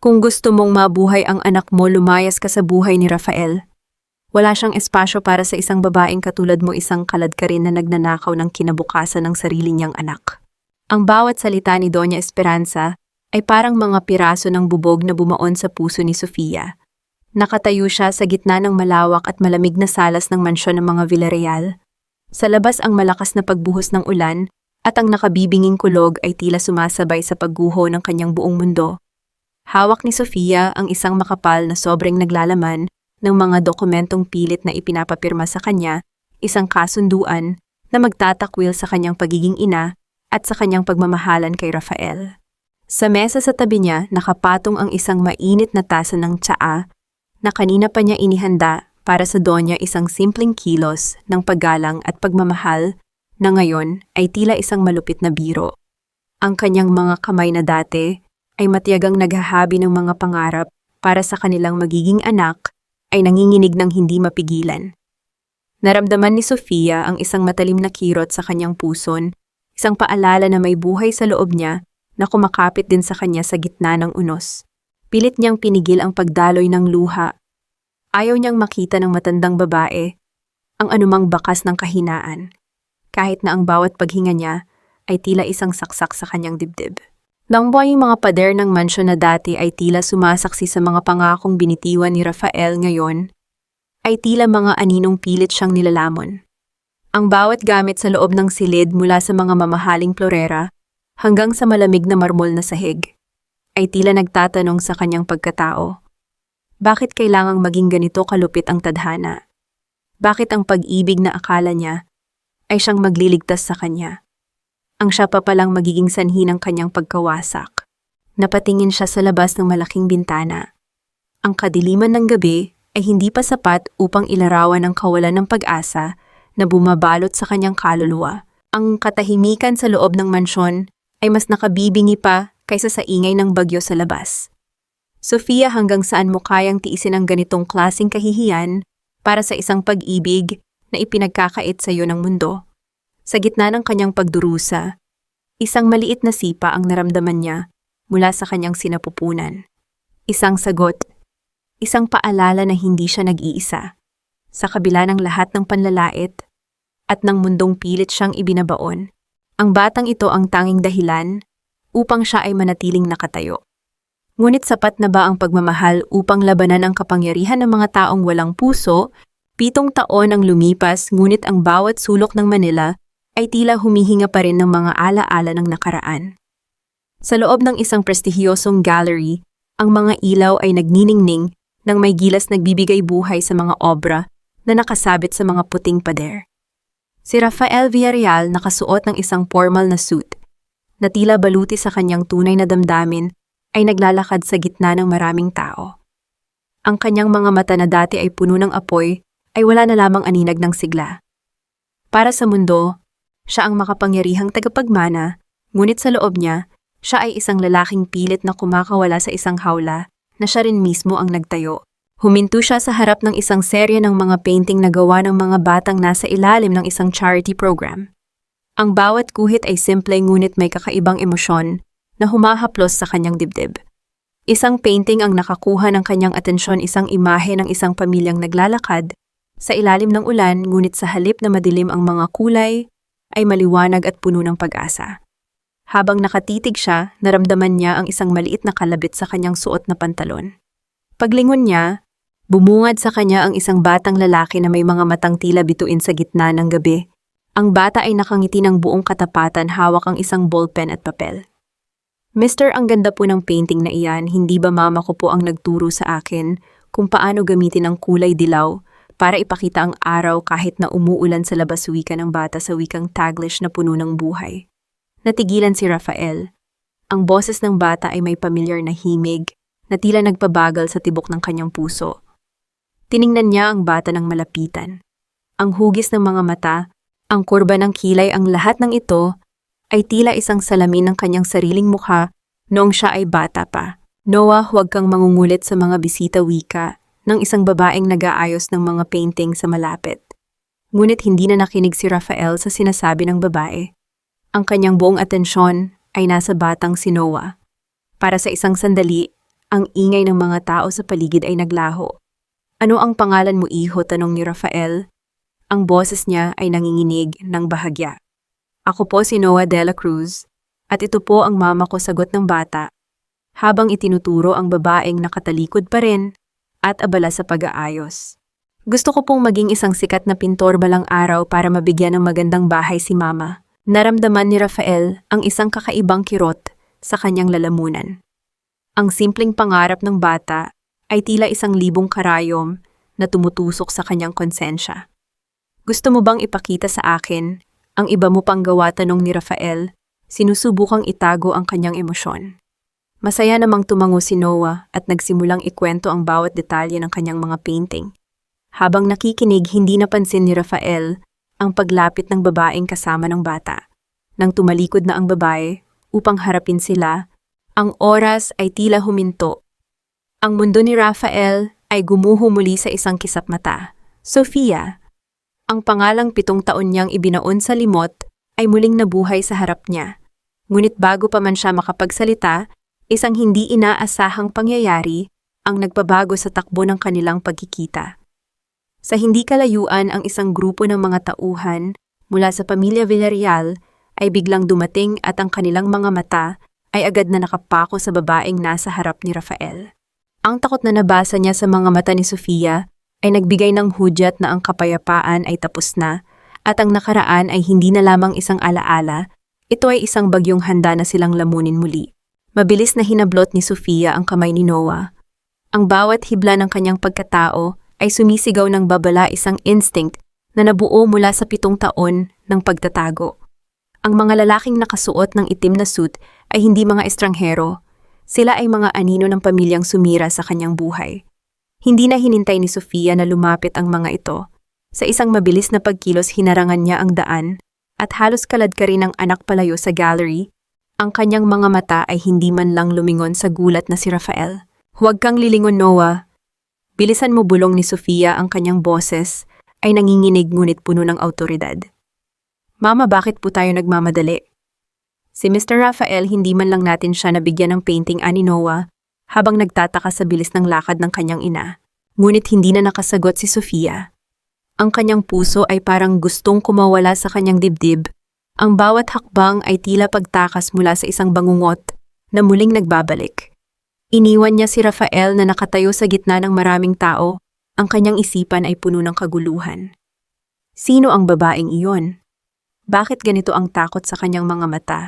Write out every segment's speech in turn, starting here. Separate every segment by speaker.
Speaker 1: Kung gusto mong mabuhay ang anak mo, lumayas ka sa buhay ni Rafael. Wala siyang espasyo para sa isang babaeng katulad mo, isang kalad ka rin na nagnanakaw ng kinabukasan ng sarili niyang anak. Ang bawat salita ni Doña Esperanza ay parang mga piraso ng bubog na bumaon sa puso ni Sofia. Nakatayo siya sa gitna ng malawak at malamig na salas ng mansyon ng mga Villarreal. Sa labas ang malakas na pagbuhos ng ulan at ang nakabibinging kulog ay tila sumasabay sa pagguho ng kanyang buong mundo. Hawak ni Sofia ang isang makapal na sobrang naglalaman ng mga dokumentong pilit na ipinapapirma sa kanya, isang kasunduan na magtatakwil sa kanyang pagiging ina at sa kanyang pagmamahalan kay Rafael. Sa mesa sa tabi niya, nakapatong ang isang mainit na tasa ng tsaa na kanina pa niya inihanda para sa Donya, isang simpleng kilos ng paggalang at pagmamahal na ngayon ay tila isang malupit na biro. Ang kanyang mga kamay na dati ay matiyagang naghahabi ng mga pangarap para sa kanilang magiging anak ay nanginginig ng hindi mapigilan. Naramdaman ni Sofia ang isang matalim na kirot sa kanyang puson, isang paalala na may buhay sa loob niya na kumakapit din sa kanya sa gitna ng unos. Pilit niyang pinigil ang pagdaloy ng luha. Ayaw niyang makita ng matandang babae ang anumang bakas ng kahinaan, kahit na ang bawat paghinga niya ay tila isang saksak sa kanyang dibdib. Nang buhay mga pader ng mansyon na dati ay tila sumasaksi sa mga pangakong binitiwan ni Rafael, ngayon ay tila mga aninong pilit siyang nilalamon. Ang bawat gamit sa loob ng silid, mula sa mga mamahaling florera hanggang sa malamig na marmol na sahig, ay tila nagtatanong sa kanyang pagkatao. Bakit kailangang maging ganito kalupit ang tadhana? Bakit ang pag-ibig na akala niya ay siyang magliligtas sa kanya ang siya pa palang magiging sanhi ng kanyang pagkawasak? Napatingin siya sa labas ng malaking bintana. Ang kadiliman ng gabi ay hindi pa sapat upang ilarawan ang kawalan ng pag-asa na bumabalot sa kanyang kaluluwa. Ang katahimikan sa loob ng mansyon ay mas nakabibingi pa kaysa sa ingay ng bagyo sa labas. Sofia, hanggang saan mo kayang tiisin ang ganitong klaseng kahihiyan para sa isang pag-ibig na ipinagkakait sa iyo ng mundo? Sa gitna ng kanyang pagdurusa, isang maliit na sipa ang naramdaman niya mula sa kanyang sinapupunan. Isang sagot, isang paalala na hindi siya nag-iisa. Sa kabila ng lahat ng panlalait at ng mundong pilit siyang ibinabaon, ang batang ito ang tanging dahilan upang siya ay manatiling nakatayo. Ngunit sapat na ba ang pagmamahal upang labanan ang kapangyarihan ng mga taong walang puso? 7 taon ang lumipas, ngunit ang bawat sulok ng Manila ay tila humihinga pa rin ng mga alaala ng nakaraan. Sa loob ng isang prestihiyosong gallery, ang mga ilaw ay nagniningning ng may gilas, nagbibigay buhay sa mga obra na nakasabit sa mga puting pader. Si Rafael Villarreal, nakasuot ng isang formal na suit na tila baluti sa kanyang tunay na damdamin, ay naglalakad sa gitna ng maraming tao. Ang kanyang mga mata na dati ay puno ng apoy ay wala na lamang aninag ng sigla. Para sa mundo, siya ang makapangyarihang tagapagmana, ngunit sa loob niya, siya ay isang lalaking pilit na kumakawala sa isang hawla na siya rin mismo ang nagtayo. Huminto siya sa harap ng isang serye ng mga painting na gawa ng mga batang nasa ilalim ng isang charity program. Ang bawat guhit ay simple ngunit may kakaibang emosyon na humahaplos sa kanyang dibdib. Isang painting ang nakakuha ng kanyang atensyon, isang imahe ng isang pamilyang naglalakad sa ilalim ng ulan, ngunit sa halip na madilim ang mga kulay, ay maliwanag at puno ng pag-asa. Habang nakatitig siya, naramdaman niya ang isang maliit na kalabit sa kanyang suot na pantalon. Paglingon niya, bumungad sa kanya ang isang batang lalaki na may mga matang tila bituin sa gitna ng gabi. Ang bata ay nakangiti ng buong katapatan, hawak ang isang ballpen at papel. Mister, ang ganda po ng painting na iyan. Hindi ba mama ko po ang nagturo sa akin kung paano gamitin ang kulay dilaw para ipakita ang araw kahit na umuulan sa labas? Wika ng bata sa wikang Taglish na puno ng buhay. Natigilan si Rafael. Ang boses ng bata ay may pamilyar na himig na tila nagpabagal sa tibok ng kanyang puso. Tiningnan niya ang bata ng malapitan. Ang hugis ng mga mata, ang kurba ng kilay, ang lahat ng ito ay tila isang salamin ng kanyang sariling mukha noong siya ay bata pa. Noah, huwag kang mangungulit sa mga bisita, wika ng isang babaeng nag-aayos ng mga painting sa malapit. Ngunit hindi na nakinig si Rafael sa sinasabi ng babae. Ang kanyang buong atensyon ay nasa batang si Noah. Para sa isang sandali, Ang ingay ng mga tao sa paligid ay naglaho. Ano ang pangalan mo, iho? Tanong ni Rafael. Ang boses niya ay nanginginig ng bahagya. Ako po si Noah de la Cruz, at ito po ang mama ko, sagot ng bata, habang itinuturo ang babaeng nakatalikod pa rin at abala sa pag-aayos. Gusto ko pong maging isang sikat na pintor balang araw para mabigyan ng magandang bahay si mama. Naramdaman ni Rafael ang isang kakaibang kirot sa kanyang lalamunan. Ang simpleng pangarap ng bata ay tila isang libong karayom na tumutusok sa kanyang konsensya. Gusto mo bang ipakita sa akin ang iba mo pang gawa? Tanong ni Rafael, sinusubukang itago ang kanyang emosyon. Masaya namang tumango si Noah at nagsimulang ikwento ang bawat detalye ng kanyang mga painting. Habang nakikinig, hindi napansin ni Rafael ang paglapit ng babaeng kasama ng bata. Nang tumalikod na ang babae upang harapin sila, ang oras ay tila huminto. Ang mundo ni Rafael ay gumuho muli sa isang kisap mata. Sofia, ang pangalang 7 taon niyang ibinaon sa limot, ay muling nabuhay sa harap niya. Ngunit bago pa man siya makapagsalita, isang hindi inaasahang pangyayari ang nagpabago sa takbo ng kanilang pagkikita. Sa hindi kalayuan, ang isang grupo ng mga tauhan mula sa pamilya Villarreal ay biglang dumating at ang kanilang mga mata ay agad na nakapako sa babaeng nasa harap ni Rafael. Ang takot na nabasa niya sa mga mata ni Sofia ay nagbigay ng hudyat na ang kapayapaan ay tapos na at ang nakaraan ay hindi na lamang isang alaala, ito ay isang bagyong handa na silang lamunin muli. Mabilis na hinablot ni Sofia ang kamay ni Noah. Ang bawat hibla ng kanyang pagkatao ay sumisigaw ng babala, isang instinct na nabuo mula sa 7 taon ng pagtatago. Ang mga lalaking nakasuot ng itim na suit ay hindi mga estranghero. Sila ay mga anino ng pamilyang sumira sa kanyang buhay. Hindi na hinintay ni Sofia na lumapit ang mga ito. Sa isang mabilis na pagkilos, hinarangan niya ang daan at halos kalad ka rin ang anak palayo sa gallery. Ang kanyang mga mata ay hindi man lang lumingon sa gulat na si Rafael. Huwag kang lilingon, Noah. Bilisan mo, bulong ni Sofia. Ang kanyang boses ay nanginginig ngunit puno ng awtoridad. Mama, bakit po tayo nagmamadali? Si Mr. Rafael, hindi man lang natin siya nabigyan ng painting, ani Noah, habang nagtataka sa bilis ng lakad ng kanyang ina. Ngunit hindi na nakasagot si Sofia. Ang kanyang puso ay parang gustong kumawala sa kanyang dibdib. Ang bawat hakbang ay tila pagtakas mula sa isang bangungot na muling nagbabalik. Iniwan niya si Rafael na nakatayo sa gitna ng maraming tao. Ang kanyang isipan ay puno ng kaguluhan. Sino ang babaeng iyon? Bakit ganito ang takot sa kanyang mga mata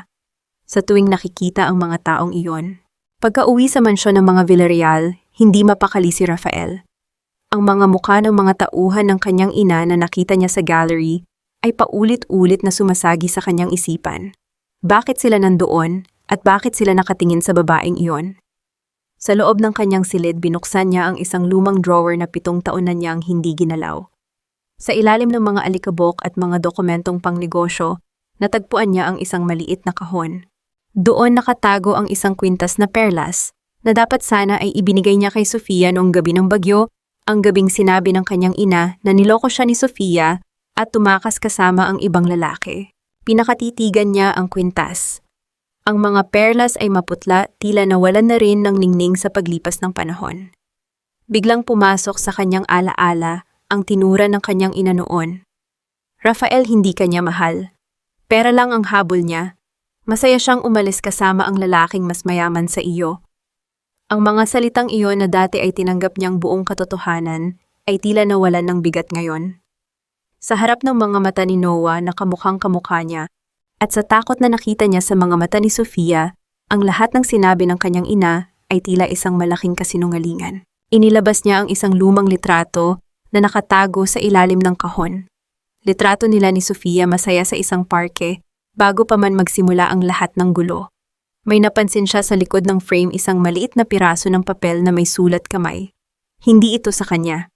Speaker 1: sa tuwing nakikita ang mga taong iyon? Pagka-uwi sa mansyon ng mga Villarreal, hindi mapakali si Rafael. Ang mga mukha ng mga tauhan ng kanyang ina na nakita niya sa gallery ay paulit-ulit na sumasagi sa kanyang isipan. Bakit sila nandoon at bakit sila nakatingin sa babaeng iyon? Sa loob ng kanyang silid, binuksan niya ang isang lumang drawer na 7 taon na niyang hindi ginalaw. Sa ilalim ng mga alikabok at mga dokumentong pangnegosyo, natagpuan niya ang isang maliit na kahon. Doon nakatago ang isang kwintas na perlas na dapat sana ay ibinigay niya kay Sofia noong gabi ng bagyo, ang gabing sinabi ng kanyang ina na niloko siya ni Sofia at tumakas kasama ang ibang lalaki. Pinakatitigan niya ang kwintas. Ang mga perlas ay maputla, tila nawalan na rin ng ningning sa paglipas ng panahon. Biglang pumasok sa kanyang alaala ang tinura ng kanyang ina noon. Rafael, hindi kanya mahal. Pera lang ang habol niya. Masaya siyang umalis kasama ang lalaking mas mayaman sa iyo. Ang mga salitang iyon na dati ay tinanggap niyang buong katotohanan ay tila nawalan ng bigat ngayon. Sa harap ng mga mata ni Noah na kamukhang kamukha niya, at sa takot na nakita niya sa mga mata ni Sofia, ang lahat ng sinabi ng kanyang ina ay tila isang malaking kasinungalingan. Inilabas niya ang isang lumang litrato na nakatago sa ilalim ng kahon. Litrato nila ni Sofia masaya sa isang parke bago pa man magsimula ang lahat ng gulo. May napansin siya sa likod ng frame, isang maliit na piraso ng papel na may sulat kamay. Hindi ito sa kanya.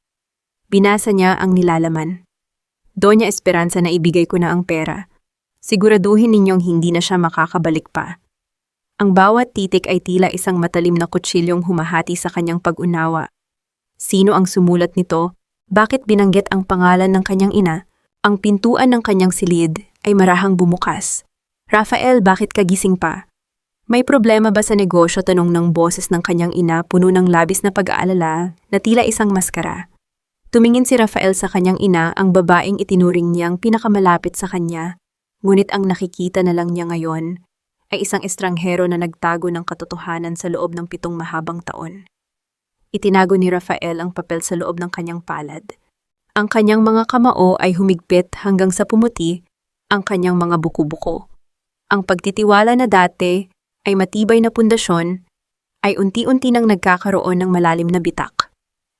Speaker 1: Binasa niya ang nilalaman. Doña Esperanza, na ibigay ko na ang pera. Siguraduhin ninyong hindi na siya makakabalik pa. Ang bawat titik ay tila isang matalim na kutsilyong humahati sa kanyang pag-unawa. Sino ang sumulat nito? Bakit binanggit ang pangalan ng kanyang ina? Ang pintuan ng kanyang silid ay marahang bumukas. Rafael, bakit ka gising pa? May problema ba sa negosyo? Tanong ng boses ng kanyang ina, puno ng labis na pag-aalala na tila isang maskara. Tumingin si Rafael sa kanyang ina, ang babaeng itinuring niyang pinakamalapit sa kanya. Ngunit ang nakikita na lang niya ngayon ay isang estranghero na nagtago ng katotohanan sa loob ng 7 mahabang taon. Itinago ni Rafael ang papel sa loob ng kanyang palad. Ang kanyang mga kamao ay humigpit hanggang sa pumuti ang kanyang mga buko-buko. Ang pagtitiwala na dati ay matibay na pundasyon ay unti-unti nang nagkakaroon ng malalim na bitak.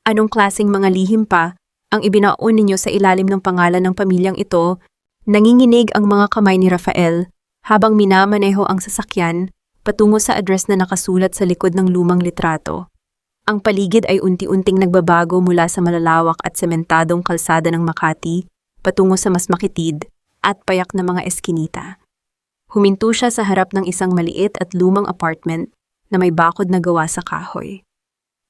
Speaker 1: Anong klaseng mga lihim pa ang ibinaon ninyo sa ilalim ng pangalan ng pamilyang ito? Nanginginig ang mga kamay ni Rafael habang minamaneho ang sasakyan patungo sa address na nakasulat sa likod ng lumang litrato. Ang paligid ay unti-unting nagbabago mula sa malalawak at sementadong kalsada ng Makati patungo sa mas makitid at payak na mga eskinita. Huminto siya sa harap ng isang maliit at lumang apartment na may bakod na gawa sa kahoy.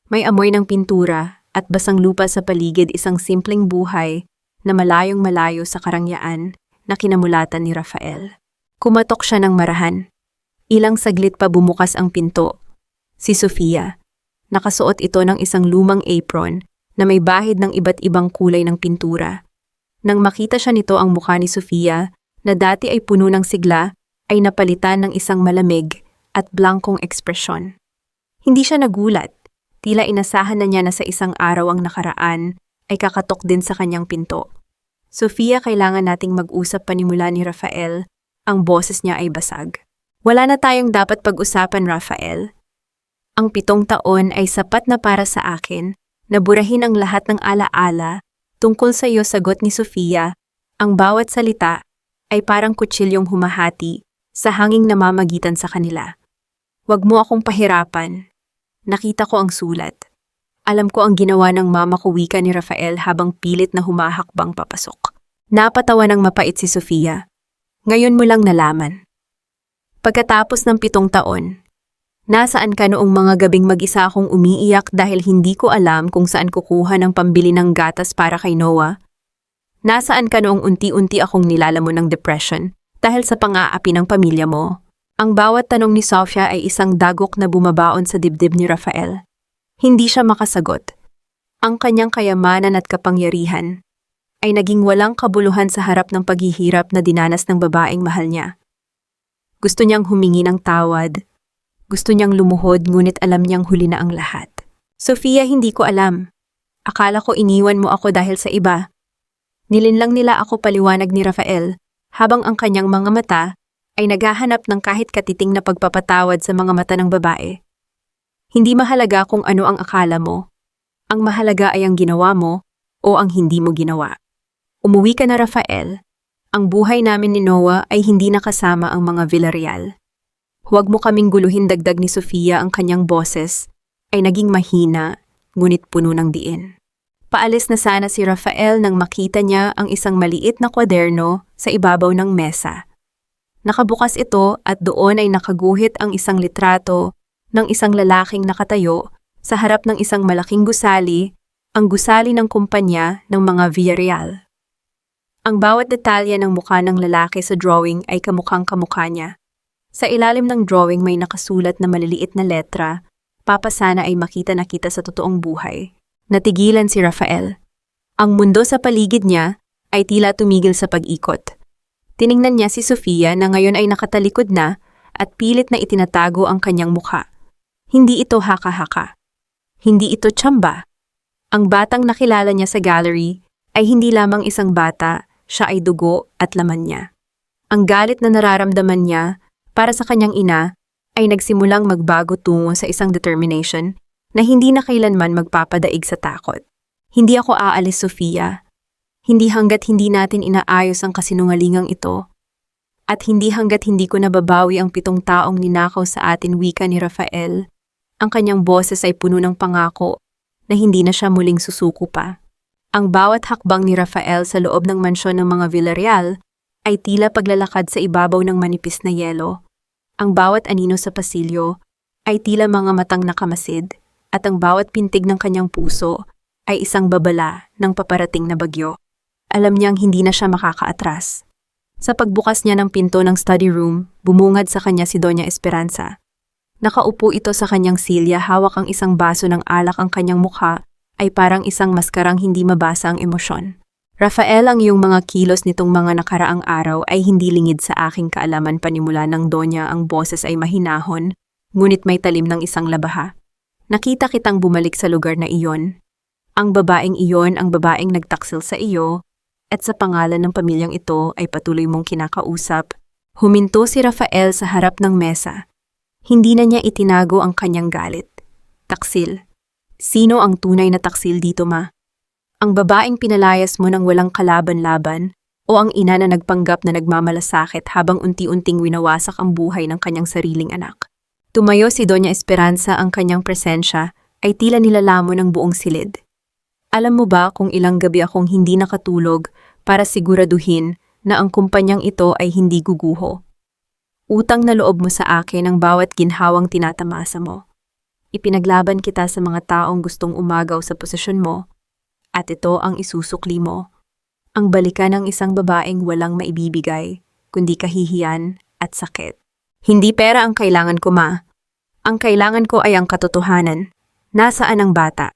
Speaker 1: May amoy ng pintura at basang lupa sa paligid, isang simpleng buhay na malayong malayo sa karangyaan na kinamulatan ni Rafael. Kumatok siya ng marahan. Ilang saglit pa bumukas ang pinto. Si Sofia. Nakasuot ito ng isang lumang apron na may bahid ng iba't ibang kulay ng pintura. Nang makita siya nito, ang mukha ni Sofia, na dati ay puno ng sigla, ay napalitan ng isang malamig at blankong ekspresyon. Hindi siya nagulat. Tila inasahan na niya na sa isang araw ang nakaraan ay kakatok din sa kanyang pinto. Sofia, kailangan nating mag-usap, panimula ni Rafael. Ang boses niya ay basag. Wala na tayong dapat pag-usapan, Rafael. Ang 7 taon ay sapat na para sa akin na burahin ang lahat ng alaala tungkol sa iyo, sagot ni Sofia. Ang bawat salita ay parang kutsilyong humahati sa hanging namamagitan sa kanila. Huwag mo akong pahirapan. Nakita ko ang sulat. Alam ko ang ginawa ng mama ko, wika ni Rafael habang pilit na humahakbang papasok. Napatawa ng mapait si Sofia. Ngayon mo lang nalaman. Pagkatapos ng 7 taon, nasaan ka noong mga gabing mag-isa akong umiiyak dahil hindi ko alam kung saan kukuha ng pambili ng gatas para kay Noah? Nasaan ka noong unti-unti akong nilalamon ng depression dahil sa pang-aapi ng pamilya mo? Ang bawat tanong ni Sofia ay isang dagok na bumabaon sa dibdib ni Rafael. Hindi siya makasagot. Ang kanyang kayamanan at kapangyarihan ay naging walang kabuluhan sa harap ng paghihirap na dinanas ng babaeng mahal niya. Gusto niyang humingi ng tawad. Gusto niyang lumuhod, ngunit alam niyang huli na ang lahat. Sofia, hindi ko alam. Akala ko iniwan mo ako dahil sa iba. Nilinlang nila ako, paliwanag ni Rafael, habang ang kanyang mga mata ay naghahanap ng kahit katiting na pagpapatawad sa mga mata ng babae. Hindi mahalaga kung ano ang akala mo. Ang mahalaga ay ang ginawa mo o ang hindi mo ginawa. Umuwi ka na, Rafael. Ang buhay namin ni Noah ay hindi nakasama ang mga Villarreal. Huwag mo kaming guluhin, dagdag ni Sofia. Ang kanyang boses ay naging mahina, ngunit puno ng diin. Paalis na sana si Rafael nang makita niya ang isang maliit na kwaderno sa ibabaw ng mesa. Nakabukas ito at doon ay nakaguhit ang isang litrato ng isang lalaking nakatayo sa harap ng isang malaking gusali, ang gusali ng kumpanya ng mga Villarreal. Ang bawat detalye ng mukha ng lalaki sa drawing ay kamukhang-kamukha niya. Sa ilalim ng drawing may nakasulat na maliliit na letra, "Papa, sana ay makita na kita sa totoong buhay." Natigilan si Rafael. Ang mundo sa paligid niya ay tila tumigil sa pag-ikot. Tiningnan niya si Sofia na ngayon ay nakatalikod na at pilit na itinatago ang kanyang mukha. Hindi ito haka-haka. Hindi ito tsamba. Ang batang nakilala niya sa gallery ay hindi lamang isang bata, siya ay dugo at laman niya. Ang galit na nararamdaman niya para sa kanyang ina ay nagsimulang magbago tungo sa isang determination na hindi na kailanman magpapadaig sa takot. Hindi ako aalis, Sofia. Hindi hanggat hindi natin inaayos ang kasinungalingang ito. At hindi hanggat hindi ko nababawi ang 7 taong ninakaw sa atin, wika ni Rafael. Ang kanyang boses ay puno ng pangako na hindi na siya muling susuko pa. Ang bawat hakbang ni Rafael sa loob ng mansyon ng mga Villarreal ay tila paglalakad sa ibabaw ng manipis na yelo. Ang bawat anino sa pasilyo ay tila mga matang nakamasid, at ang bawat pintig ng kanyang puso ay isang babala ng paparating na bagyo. Alam niyang hindi na siya makakaatras. Sa pagbukas niya ng pinto ng study room, bumungad sa kanya si Doña Esperanza. Nakaupo ito sa kanyang silya, hawak ang isang baso ng alak, ang kanyang mukha ay parang isang maskarang hindi mabasa ang emosyon. Rafael, ang iyong mga kilos nitong mga nakaraang araw ay hindi lingid sa aking kaalaman. Panimula ng Donya, ang boses ay mahinahon, ngunit may talim ng isang labaha. Nakita kitang bumalik sa lugar na iyon. Ang babaeng iyon, ang babaeng nagtaksil sa iyo, at sa pangalan ng pamilyang ito ay patuloy mong kinakausap. Huminto si Rafael sa harap ng mesa. Hindi na niya itinago ang kanyang galit. Taksil. Sino ang tunay na taksil dito, ma? Ang babaeng pinalayas mo ng walang kalaban-laban o ang ina na nagpanggap na nagmamalasakit habang unti-unting winawasak ang buhay ng kanyang sariling anak? Tumayo si Doña Esperanza, ang kanyang presensya ay tila nilalamon ng buong silid. Alam mo ba kung ilang gabi akong hindi nakatulog para siguraduhin na ang kumpanyang ito ay hindi guguho? Utang na loob mo sa akin ang bawat ginhawang tinatamasa mo. Ipinaglaban kita sa mga taong gustong umagaw sa posisyon mo, at ito ang isusukli mo. Ang balikan ng isang babaeng walang maibibigay, kundi kahihiyan at sakit. Hindi pera ang kailangan ko, ma. Ang kailangan ko ay ang katotohanan. Nasaan ang bata?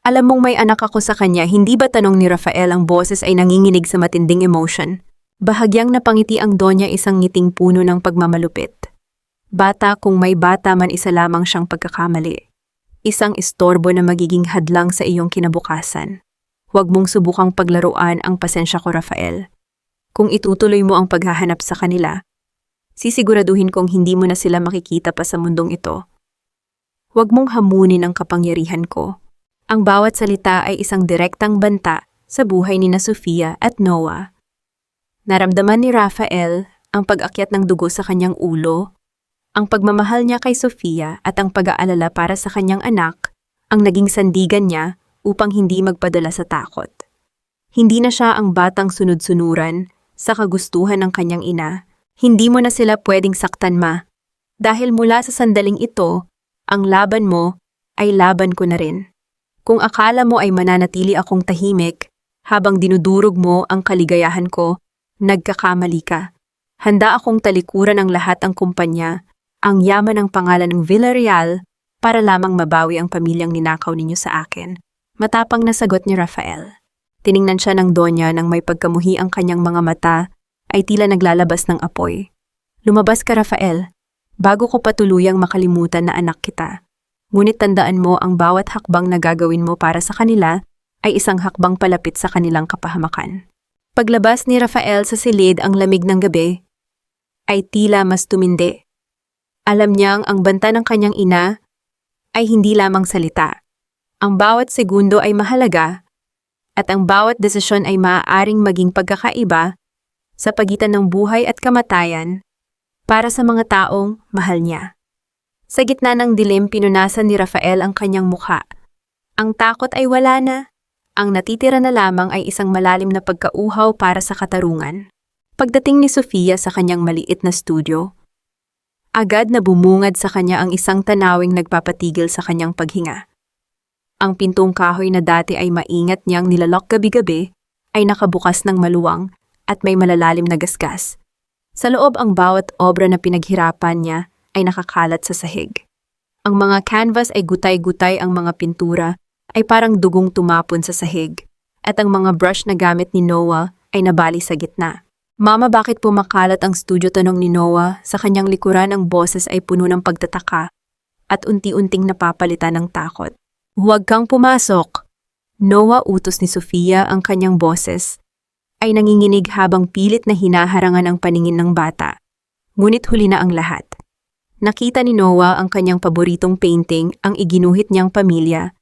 Speaker 1: Alam mong may anak ako sa kanya, hindi ba? Tanong ni Rafael, ang boses ay nanginginig sa matinding emotion. Bahagyang napangiti ang Donya, isang ngiting puno ng pagmamalupit. Bata, kung may bata man, isa lamang siyang pagkakamali. Isang istorbo na magiging hadlang sa iyong kinabukasan. Huwag mong subukang paglaruan ang pasensya ko, Rafael. Kung itutuloy mo ang paghahanap sa kanila, sisiguraduhin kong hindi mo na sila makikita pa sa mundong ito. Huwag mong hamunin ang kapangyarihan ko. Ang bawat salita ay isang direktang banta sa buhay ni na Sofia at Noah. Naramdaman ni Rafael ang pag-akyat ng dugo sa kanyang ulo, ang pagmamahal niya kay Sofia at ang pag-aalala para sa kanyang anak ang naging sandigan niya upang hindi magpadala sa takot. Hindi na siya ang batang sunod-sunuran sa kagustuhan ng kanyang ina. Hindi mo na sila pwedeng saktan, ma. Dahil mula sa sandaling ito, ang laban mo ay laban ko na rin. Kung akala mo ay mananatili akong tahimik habang dinudurog mo ang kaligayahan ko, nagkakamali ka. Handa akong talikuran ang lahat ang kumpanya, ang yaman ng pangalan ng Villarreal para lamang mabawi ang pamilyang ninakaw ninyo sa akin. Matapang na sagot ni Rafael. Tiningnan siya ng Donya nang may pagkamuhi, ang kanyang mga mata ay tila naglalabas ng apoy. Lumabas ka, Rafael, bago ko patuluyang makalimutan na anak kita. Ngunit tandaan mo, ang bawat hakbang na gagawin mo para sa kanila ay isang hakbang palapit sa kanilang kapahamakan. Paglabas ni Rafael sa silid, ang lamig ng gabi ay tila mas tumindi. Alam niyang ang banta ng kanyang ina ay hindi lamang salita. Ang bawat segundo ay mahalaga at ang bawat desisyon ay maaaring maging pagkakaiba sa pagitan ng buhay at kamatayan para sa mga taong mahal niya. Sa gitna ng dilim, pinunasan ni Rafael ang kanyang mukha. Ang takot ay wala na. Ang natitira na lamang ay isang malalim na pagkauhaw para sa katarungan. Pagdating ni Sofia sa kanyang maliit na studio, agad na bumungad sa kanya ang isang tanawing nagpapatigil sa kanyang paghinga. Ang pintong kahoy na dati ay maingat niyang nilalok gabi-gabi ay nakabukas ng maluwang at may malalalim na gasgas. Sa loob, ang bawat obra na pinaghirapan niya ay nakakalat sa sahig. Ang mga canvas ay gutay-gutay, ang mga pintura ay parang dugong tumapon sa sahig, at ang mga brush na gamit ni Noah ay nabali sa gitna. Mama, bakit pumakalat ang studio? Tanong ni Noah. Sa kanyang likuran, ang boses ay puno ng pagtataka at unti-unting napapalitan ng takot. Huwag kang pumasok. Noah, utos ni Sofia, ang kanyang boses ay nanginginig habang pilit na hinaharangan ang paningin ng bata. Ngunit huli na ang lahat. Nakita ni Noah ang kanyang paboritong painting, ang iginuhit niyang pamilya,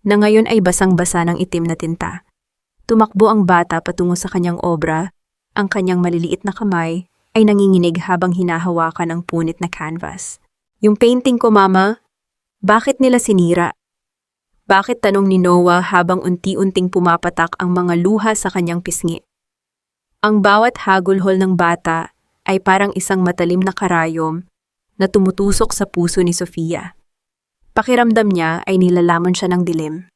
Speaker 1: na ngayon ay basang-basa ng itim na tinta. Tumakbo ang bata patungo sa kanyang obra, ang kanyang maliliit na kamay ay nanginginig habang hinahawakan ang punit na canvas. Yung painting ko, Mama, bakit nila sinira? Bakit? Tanong ni Noah habang unti-unting pumapatak ang mga luha sa kanyang pisngi. Ang bawat hagulhol ng bata ay parang isang matalim na karayom na tumutusok sa puso ni Sofia. Pakiramdam niya ay nilalamon siya ng dilim.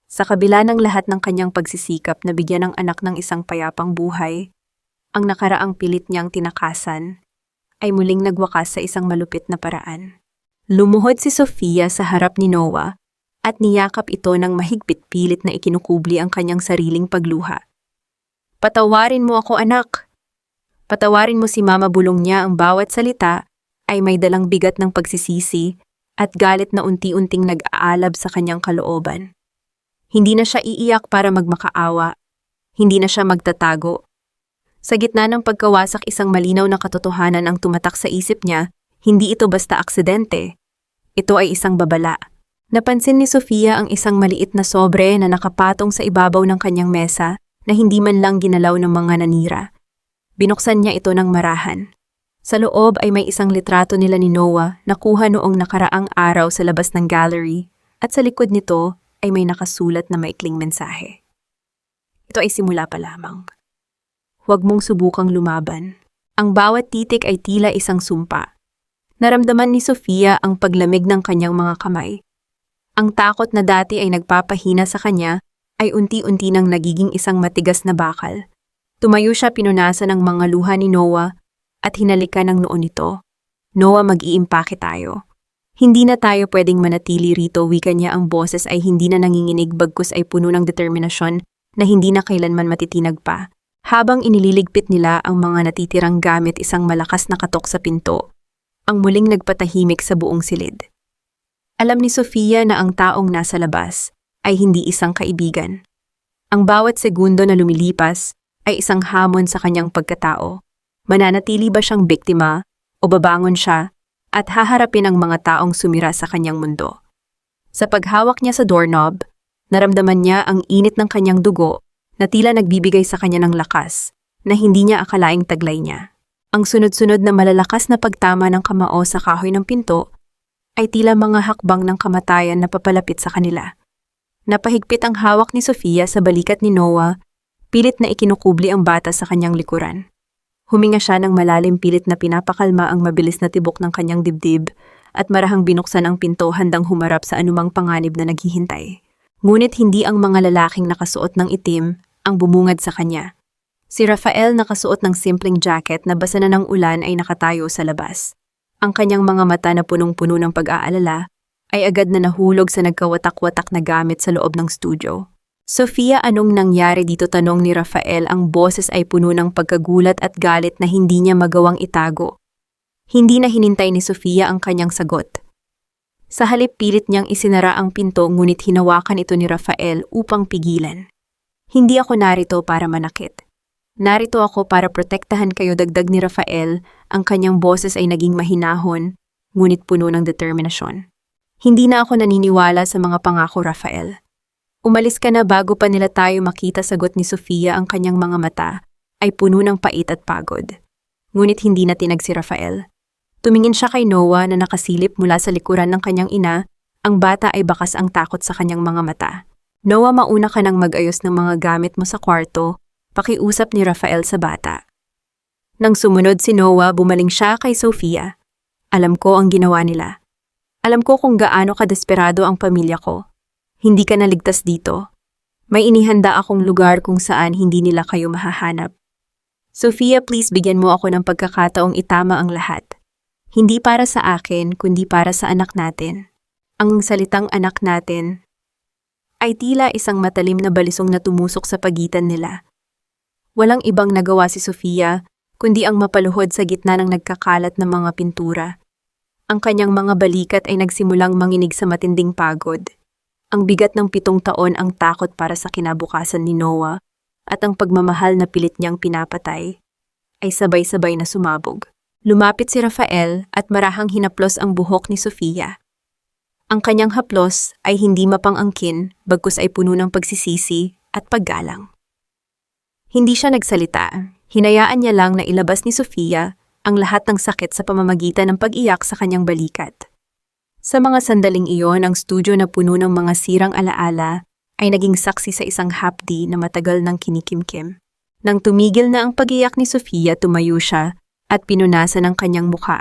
Speaker 1: Sa kabila ng lahat ng kanyang pagsisikap na bigyan ng anak ng isang payapang buhay, ang nakaraang pilit niyang tinakasan ay muling nagwakas sa isang malupit na paraan. Lumuhod si Sofia sa harap ni Noah at niyakap ito ng mahigpit pilit na ikinukubli ang kanyang sariling pagluha. Patawarin mo ako, anak. Patawarin mo si Mama, bulong niya. Ang bawat salita ay may dalang bigat ng pagsisisi at galit na unti-unting nag-aalab sa kanyang kalooban. Hindi na siya iiyak para magmakaawa. Hindi na siya magtatago. Sa gitna ng pagkawasak, isang malinaw na katotohanan ang tumatak sa isip niya. Hindi ito basta aksidente. Ito ay isang babala. Napansin ni Sofia ang isang maliit na sobre na nakapatong sa ibabaw ng kanyang mesa na hindi man lang ginalaw ng mga nanira. Binuksan niya ito ng marahan. Sa loob ay may isang litrato nila ni Noah na kuha noong nakaraang araw sa labas ng gallery at sa likod nito ay may nakasulat na maikling mensahe. Ito ay simula pa lamang. Huwag mong subukang lumaban. Ang bawat titik ay tila isang sumpa. Naramdaman ni Sofia ang paglamig ng kanyang mga kamay. Ang takot na dati ay nagpapahina sa kanya ay unti-unti nang nagiging isang matigas na bakal. Tumayo siya, pinunasan ng mga luha ni Noah at hinalikan ng noo nito. Noah, mag-iimpake tayo. Hindi na tayo pwedeng manatili rito, wika niya. Ang boses ay hindi na nanginginig, bagkus ay puno ng determinasyon na hindi na kailanman matitinag pa. Habang inililigpit nila ang mga natitirang gamit, isang malakas na katok sa pinto ang muling nagpatahimik sa buong silid. Alam ni Sofia na ang taong nasa labas ay hindi isang kaibigan. Ang bawat segundo na lumilipas ay isang hamon sa kanyang pagkatao. Mananatili ba siyang biktima o babangon siya at haharapin ang mga taong sumira sa kanyang mundo? Sa paghawak niya sa doorknob, naramdaman niya ang init ng kanyang dugo na tila nagbibigay sa kanya ng lakas na hindi niya akalaing taglay niya. Ang sunod-sunod na malalakas na pagtama ng kamao sa kahoy ng pinto ay tila mga hakbang ng kamatayan na papalapit sa kanila. Napahigpit ang hawak ni Sofia sa balikat ni Noah, pilit na ikinukubli ang bata sa kanyang likuran. Huminga siya ng malalim, pilit na pinapakalma ang mabilis na tibok ng kanyang dibdib at marahang binuksan ang pinto, handang humarap sa anumang panganib na naghihintay. Ngunit hindi ang mga lalaking nakasuot ng itim ang bumungad sa kanya. Si Rafael, nakasuot ng simpleng jacket na basa na ng ulan, ay nakatayo sa labas. Ang kanyang mga mata na punong-puno ng pag-aalala ay agad na nahulog sa nagkawatak-watak na gamit sa loob ng studio. Sofia, anong nangyari dito? Tanong ni Rafael. Ang boses ay puno ng pagkagulat at galit na hindi niya magawang itago. Hindi na hinintay ni Sofia ang kanyang sagot. Sa halip, pilit niyang isinara ang pinto, ngunit hinawakan ito ni Rafael upang pigilan. Hindi ako narito para manakit. Narito ako para protektahan kayo, dagdag ni Rafael. Ang kanyang boses ay naging mahinahon, ngunit puno ng determinasyon. Hindi na ako naniniwala sa mga pangako, Rafael. Umalis ka na bago pa nila tayo makita, sagot ni Sofia. Ang kanyang mga mata ay puno ng pait at pagod. Ngunit hindi na tinag si Rafael. Tumingin siya kay Noah na nakasilip mula sa likuran ng kanyang ina. Ang bata ay bakas ang takot sa kanyang mga mata. Noah, mauna ka nang mag-ayos ng mga gamit mo sa kwarto, pakiusap ni Rafael sa bata. Nang sumunod si Noah, bumaling siya kay Sofia. Alam ko ang ginawa nila. Alam ko kung gaano kadesperado ang pamilya ko. Hindi ka naligtas dito. May inihanda akong lugar kung saan hindi nila kayo mahahanap. Sofia, please, bigyan mo ako ng pagkakataong itama ang lahat. Hindi para sa akin, kundi para sa anak natin. Ang salitang anak natin ay tila isang matalim na balisong na tumusok sa pagitan nila. Walang ibang nagawa si Sofia, kundi ang mapaluhod sa gitna ng nagkakalat na mga pintura. Ang kanyang mga balikat ay nagsimulang manginig sa matinding pagod. Ang bigat ng 7 taon, ang takot para sa kinabukasan ni Noah, at ang pagmamahal na pilit niyang pinapatay, ay sabay-sabay na sumabog. Lumapit si Rafael at marahang hinaplos ang buhok ni Sofia. Ang kanyang haplos ay hindi mapang-angkin, bagkus ay puno ng pagsisisi at paggalang. Hindi siya nagsalita. Hinayaan niya lang na ilabas ni Sofia ang lahat ng sakit sa pamamagitan ng pag-iyak sa kanyang balikat. Sa mga sandaling iyon, ang studio na puno ng mga sirang alaala ay naging saksi sa isang hapdi na matagal nang kinikimkim. Nang tumigil na ang pag-iyak ni Sofia, tumayo siya at pinunasan ang kanyang mukha.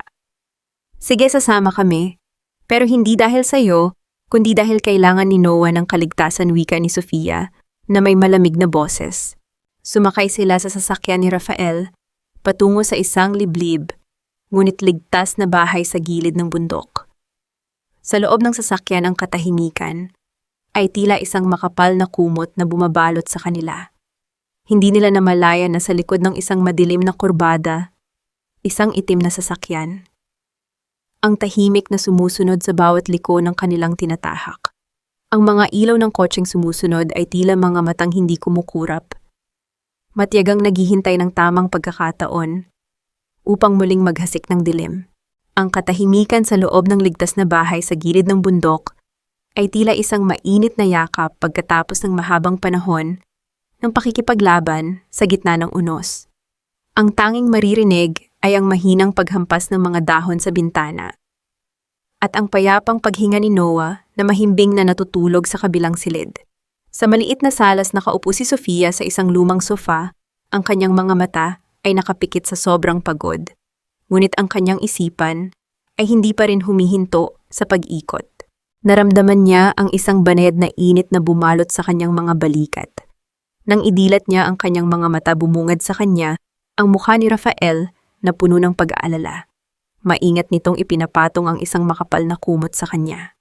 Speaker 1: Sige, sasama kami. Pero hindi dahil sa iyo, kundi dahil kailangan ni Noah ng kaligtasan, wika ni Sofia na may malamig na boses. Sumakay sila sa sasakyan ni Rafael, patungo sa isang liblib, ngunit ligtas na bahay sa gilid ng bundok. Sa loob ng sasakyan ang katahimikan ay tila isang makapal na kumot na bumabalot sa kanila. Hindi nila namalayan na sa likod ng isang madilim na kurbada, isang itim na sasakyan. Ang tahimik na sumusunod sa bawat liko ng kanilang tinatahak. Ang mga ilaw ng kotseng sumusunod ay tila mga matang hindi kumukurap. Matiyagang naghihintay ng tamang pagkakataon upang muling maghasik ng dilim. Ang katahimikan sa loob ng ligtas na bahay sa gilid ng bundok ay tila isang mainit na yakap pagkatapos ng mahabang panahon ng pakikipaglaban sa gitna ng unos. Ang tanging maririnig ay ang mahinang paghampas ng mga dahon sa bintana at ang payapang paghinga ni Noah na mahimbing na natutulog sa kabilang silid. Sa maliit na salas nakaupo si Sofia sa isang lumang sofa, ang kanyang mga mata ay nakapikit sa sobrang pagod. Ngunit ang kanyang isipan ay hindi pa rin humihinto sa pag-ikot. Naramdaman niya ang isang banayad na init na bumalot sa kanyang mga balikat. Nang idilat niya ang kanyang mga mata bumungad sa kanya, ang mukha ni Rafael na puno ng pag-aalala. Maingat nitong ipinapatong ang isang makapal na kumot sa kanya.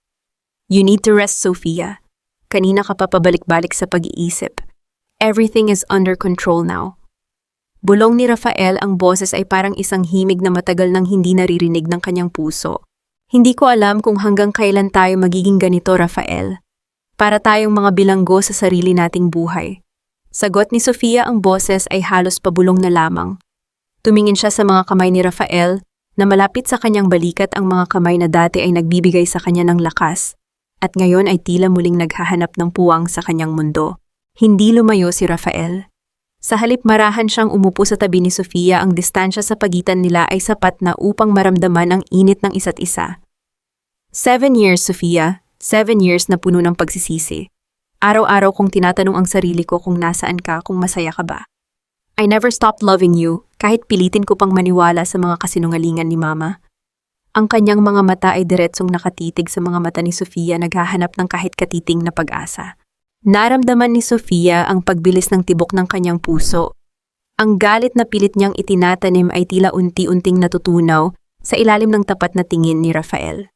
Speaker 1: You need to rest, Sofia. Kanina ka pa pabalik-balik sa pag-iisip. Everything is under control now. Bulong ni Rafael, ang boses ay parang isang himig na matagal nang hindi naririnig ng kanyang puso. Hindi ko alam kung hanggang kailan tayo magiging ganito, Rafael. Para tayong mga bilanggo sa sarili nating buhay. Sagot ni Sofia, ang boses ay halos pabulong na lamang. Tumingin siya sa mga kamay ni Rafael na malapit sa kanyang balikat, ang mga kamay na dati ay nagbibigay sa kanya ng lakas at ngayon ay tila muling naghahanap ng puwang sa kanyang mundo. Hindi lumayo si Rafael. Sa halip marahan siyang umupo sa tabi ni Sofia, ang distansya sa pagitan nila ay sapat na upang maramdaman ang init ng isa't isa. 7 years, Sofia. 7 years na puno ng pagsisisi. Araw-araw kong tinatanong ang sarili ko kung nasaan ka, kung masaya ka ba. I never stopped loving you, kahit pilitin ko pang maniwala sa mga kasinungalingan ni Mama. Ang kanyang mga mata ay diretsong nakatitig sa mga mata ni Sofia, naghahanap ng kahit katiting na pag-asa. Naramdaman ni Sofia ang pagbilis ng tibok ng kanyang puso. Ang galit na pilit niyang itinatanim ay tila unti-unting natutunaw sa ilalim ng tapat na tingin ni Rafael.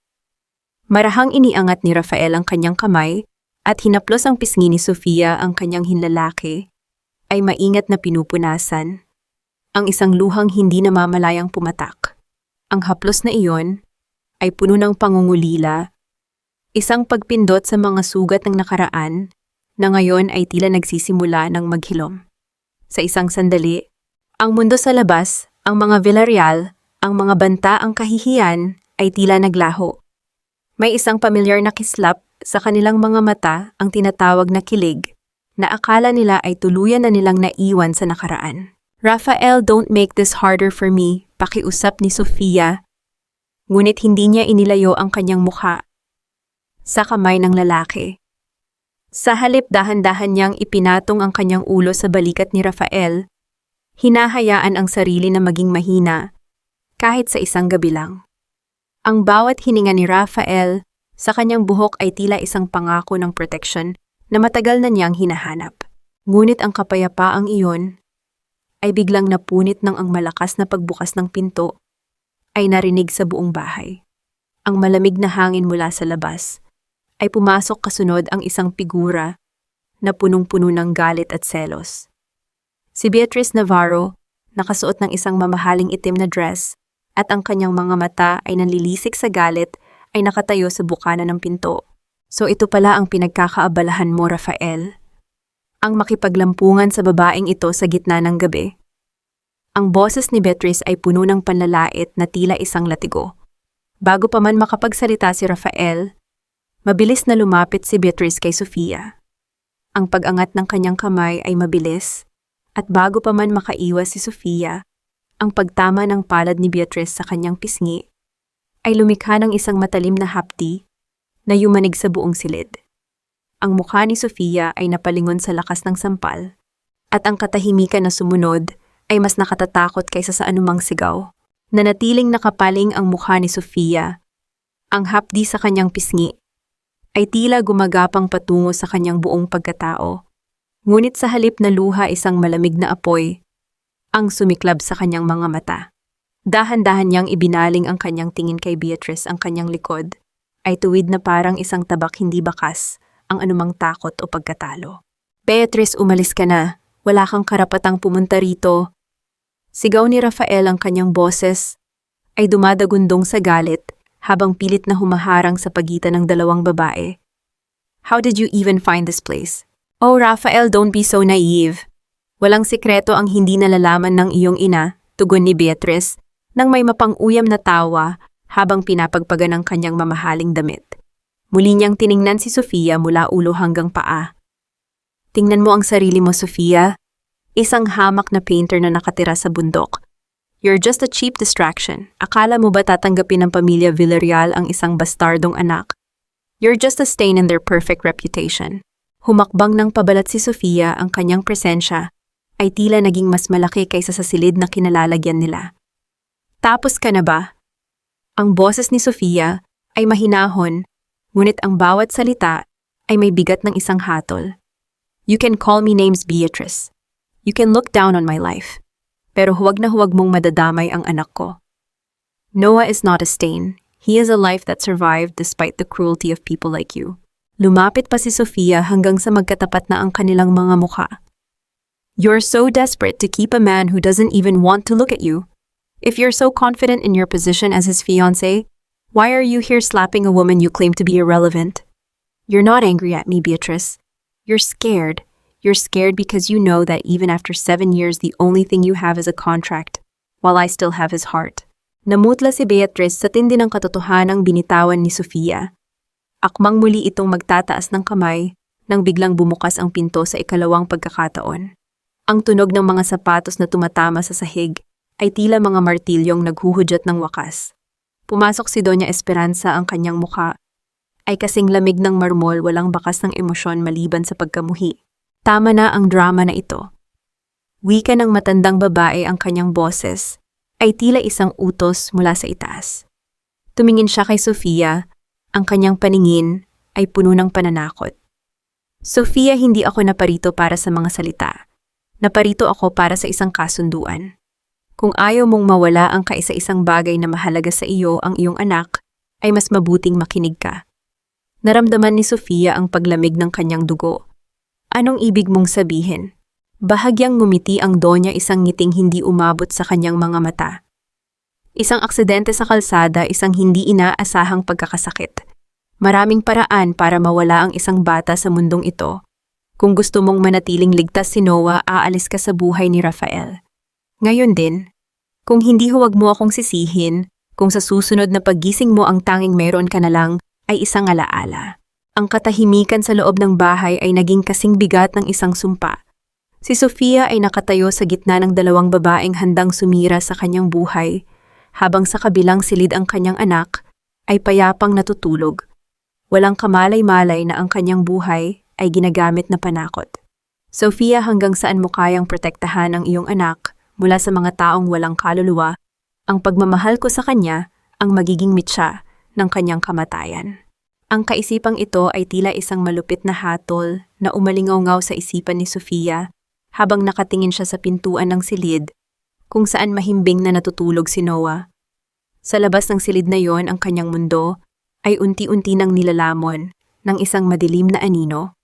Speaker 1: Marahang iniangat ni Rafael ang kanyang kamay at hinaplos ang pisngi ni Sofia, ang kanyang hinlalaki ay maingat na pinupunasan. Ang isang luhang hindi namamalayang pumatak. Ang haplos na iyon ay puno ng pangungulila, isang pagpindot sa mga sugat ng nakaraan na ngayon ay tila nagsisimula ng maghilom. Sa isang sandali, ang mundo sa labas, ang mga Villarreal, ang mga banta, ang kahihiyan ay tila naglaho. May isang pamilyar na kislap sa kanilang mga mata, ang tinatawag na kilig, na akala nila ay tuluyan na nilang naiwan sa nakaraan. Rafael, don't make this harder for me, pakiusap ni Sofia. Ngunit hindi niya inilayo ang kanyang mukha sa kamay ng lalaki. Sa halip, dahan-dahan niyang ipinatong ang kanyang ulo sa balikat ni Rafael, hinahayaan ang sarili na maging mahina, kahit sa isang gabi lang. Ang bawat hininga ni Rafael sa kanyang buhok ay tila isang pangako ng protection na matagal na niyang hinahanap. Ngunit ang kapayapaang iyon ay biglang napunit ng ang malakas na pagbukas ng pinto ay narinig sa buong bahay. Ang malamig na hangin mula sa labas ay pumasok, kasunod ang isang figura na punong-puno ng galit at selos. Si Beatrice Navarro, nakasuot ng isang mamahaling itim na dress at ang kanyang mga mata ay nanlilisik sa galit, ay nakatayo sa bukana ng pinto. So ito pala ang pinagkakaabalahan mo, Rafael. Ang makipaglampungan sa babaeng ito sa gitna ng gabi. Ang boses ni Beatrice ay puno ng panlalait na tila isang latigo. Bago pa man makapagsalita si Rafael, mabilis na lumapit si Beatrice kay Sofia. Ang pag-angat ng kanyang kamay ay mabilis, at bago pa man makaiwas si Sofia, ang pagtama ng palad ni Beatrice sa kanyang pisngi ay lumikha ng isang matalim na hapdi na yumanig sa buong silid. Ang mukha ni Sofia ay napalingon sa lakas ng sampal, at ang katahimikan na sumunod ay mas nakatatakot kaysa sa anumang sigaw. Nanatiling nakapaling ang mukha ni Sofia. Ang hapdi sa kanyang pisngi ay tila gumagapang patungo sa kanyang buong pagkatao. Ngunit sa halip na luha, isang malamig na apoy ang sumiklab sa kanyang mga mata. Dahan-dahan niyang ibinaling ang kanyang tingin kay Beatrice, ang kanyang likod ay tuwid na parang isang tabak hindi bakas ang anumang takot o pagkatalo. Beatrice, umalis ka na. Wala kang karapatang pumunta rito. Sigaw ni Rafael ang kanyang boses ay dumadagundong sa galit habang pilit na humaharang sa pagitan ng dalawang babae. How did you even find this place? Oh, Rafael, don't be so naive. Walang sikreto ang hindi nalalaman ng iyong ina, tugon ni Beatrice, nang may mapang-uyam na tawa habang pinapagpagan ng kanyang mamahaling damit. Muli niyang tiningnan si Sofia mula ulo hanggang paa. Tingnan mo ang sarili mo, Sofia. Isang hamak na painter na nakatira sa bundok. You're just a cheap distraction. Akala mo ba tatanggapin ng pamilya Villarreal ang isang bastardong anak? You're just a stain in their perfect reputation. Humakbang ng pabalat si Sofia, ang kanyang presensya ay tila naging mas malaki kaysa sa silid na kinalalagyan nila. Tapos ka na ba? Ang boses ni Sofia ay mahinahon, ngunit ang bawat salita ay may bigat ng isang hatol. You can call me names, Beatrice. You can look down on my life. Pero huwag na huwag mong madadamay ang anak ko. Noah is not a stain. He is a life that survived despite the cruelty of people like you. Lumapit pa si Sofia hanggang sa magkatapat na ang kanilang mga mukha. You're so desperate to keep a man who doesn't even want to look at you. If you're so confident in your position as his fiancé, why are you here slapping a woman you claim to be irrelevant? You're not angry at me, Beatrice. You're scared. You're scared because you know that even after 7 years, the only thing you have is a contract, while I still have his heart. Namutla si Beatrice sa tindi ng katotohanang binitawan ni Sofia. Akmang muli itong magtataas ng kamay nang biglang bumukas ang pinto sa ikalawang pagkakataon. Ang tunog ng mga sapatos na tumatama sa sahig ay tila mga martilyong naghuhudyat ng wakas. Pumasok si Doña Esperanza, ang kanyang mukha ay kasing lamig ng marmol, walang bakas ng emosyon maliban sa pagkamuhi. Tama na ang drama na ito. Wika ng matandang babae, ang kanyang boses ay tila isang utos mula sa itaas. Tumingin siya kay Sofia, ang kanyang paningin ay puno ng pananakot. Sofia, hindi ako naparito para sa mga salita. Naparito ako para sa isang kasunduan. Kung ayaw mong mawala ang kaisa-isang bagay na mahalaga sa iyo, ang iyong anak, ay mas mabuting makinig ka. Naramdaman ni Sofia ang paglamig ng kanyang dugo. Anong ibig mong sabihin? Bahagyang ngumiti ang Donya, isang ngiting hindi umabot sa kanyang mga mata. Isang aksidente sa kalsada, isang hindi inaasahang pagkakasakit. Maraming paraan para mawala ang isang bata sa mundong ito. Kung gusto mong manatiling ligtas si Noah, aalis ka sa buhay ni Rafael. Ngayon din, kung hindi, huwag mo akong sisihin kung sa susunod na paggising mo ang tanging meron ka na lang ay isang alaala. Ang katahimikan sa loob ng bahay ay naging kasing bigat ng isang sumpa. Si Sofia ay nakatayo sa gitna ng dalawang babaeng handang sumira sa kanyang buhay, habang sa kabilang silid ang kanyang anak ay payapang natutulog. Walang kamalay-malay na ang kanyang buhay ay ginagamit na panakot. Sofia, hanggang saan mo kayang protektahan ang iyong anak mula sa mga taong walang kaluluwa? Ang pagmamahal ko sa kanya ang magiging mitsa ng kanyang kamatayan. Ang kaisipang ito ay tila isang malupit na hatol na umalingaw-ngaw sa isipan ni Sofia habang nakatingin siya sa pintuan ng silid kung saan mahimbing na natutulog si Noah. Sa labas ng silid na yon, ang kanyang mundo ay unti-unti nang nilalamon ng isang madilim na anino.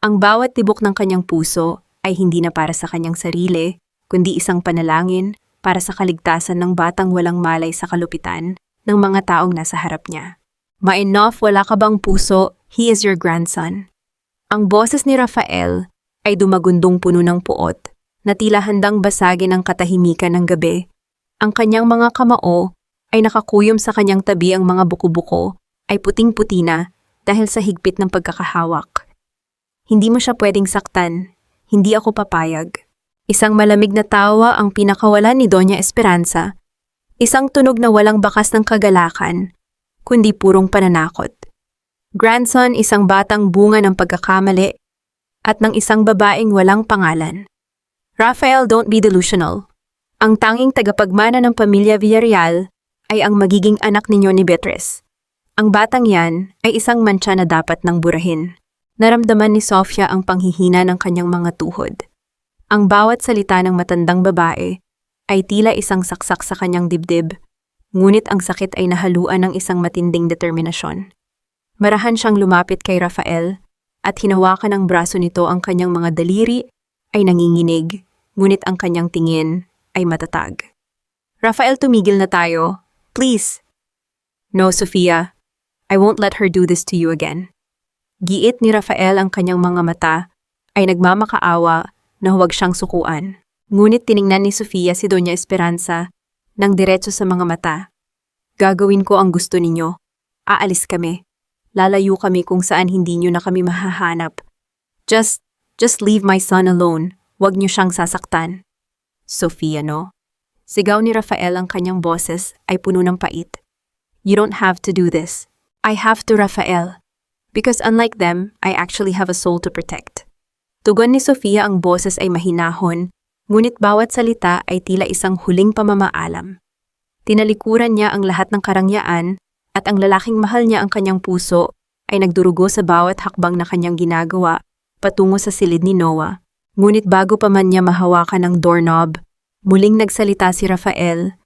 Speaker 1: Ang bawat tibok ng kanyang puso ay hindi na para sa kanyang sarili, kundi isang panalangin para sa kaligtasan ng batang walang malay sa kalupitan ng mga taong nasa harap niya. Ma-enough, wala ka bang puso? He is your grandson. Ang boses ni Rafael ay dumagundong puno ng puot, na tila handang basagin ang katahimikan ng gabi. Ang kanyang mga kamao ay nakakuyom sa kanyang tabi, ang mga buko-buko ay puting-puti na dahil sa higpit ng pagkakahawak. Hindi mo siya pwedeng saktan. Hindi ako papayag. Isang malamig na tawa ang pinakawalan ni Doña Esperanza. Isang tunog na walang bakas ng kagalakan, kundi purong pananakot. Grandson, isang batang bunga ng pagkakamali at ng isang babaeng walang pangalan. Rafael, don't be delusional. Ang tanging tagapagmana ng pamilya Villarreal ay ang magiging anak ninyo ni Beatrice. Ang batang yan ay isang mantsa na dapat nang burahin. Naramdaman ni Sofia ang panghihina ng kanyang mga tuhod. Ang bawat salita ng matandang babae ay tila isang saksak sa kanyang dibdib, ngunit ang sakit ay nahaluan ng isang matinding determinasyon. Marahan siyang lumapit kay Rafael at hinawakan ng braso nito. Ang kanyang mga daliri ay nanginginig, ngunit ang kanyang tingin ay matatag. Rafael, tumigil na tayo. Please. No, Sofia. I won't let her do this to you again. Giit ni Rafael. Ang kanyang mga mata ay nagmamakaawa na huwag siyang sukuan. Ngunit tiningnan ni Sofia si Doña Esperanza ng diretso sa mga mata. Gagawin ko ang gusto ninyo. Aalis kami. Lalayo kami kung saan hindi nyo na kami mahahanap. Just leave my son alone. Huwag nyo siyang sasaktan. Sofia, no? Sigaw ni Rafael. Ang kanyang boses ay puno ng pait. You don't have to do this. I have to, Rafael. Because unlike them, I actually have a soul to protect. Tugon ni Sofia. Ang boses ay mahinahon, ngunit bawat salita ay tila isang huling pamamaalam. Tinalikuran niya ang lahat ng karangyaan at ang lalaking mahal niya. Ang kanyang puso ay nagdurugo sa bawat hakbang na kanyang ginagawa patungo sa silid ni Noah. Ngunit bago pa man niya mahawakan ang doorknob, muling nagsalita si Rafael.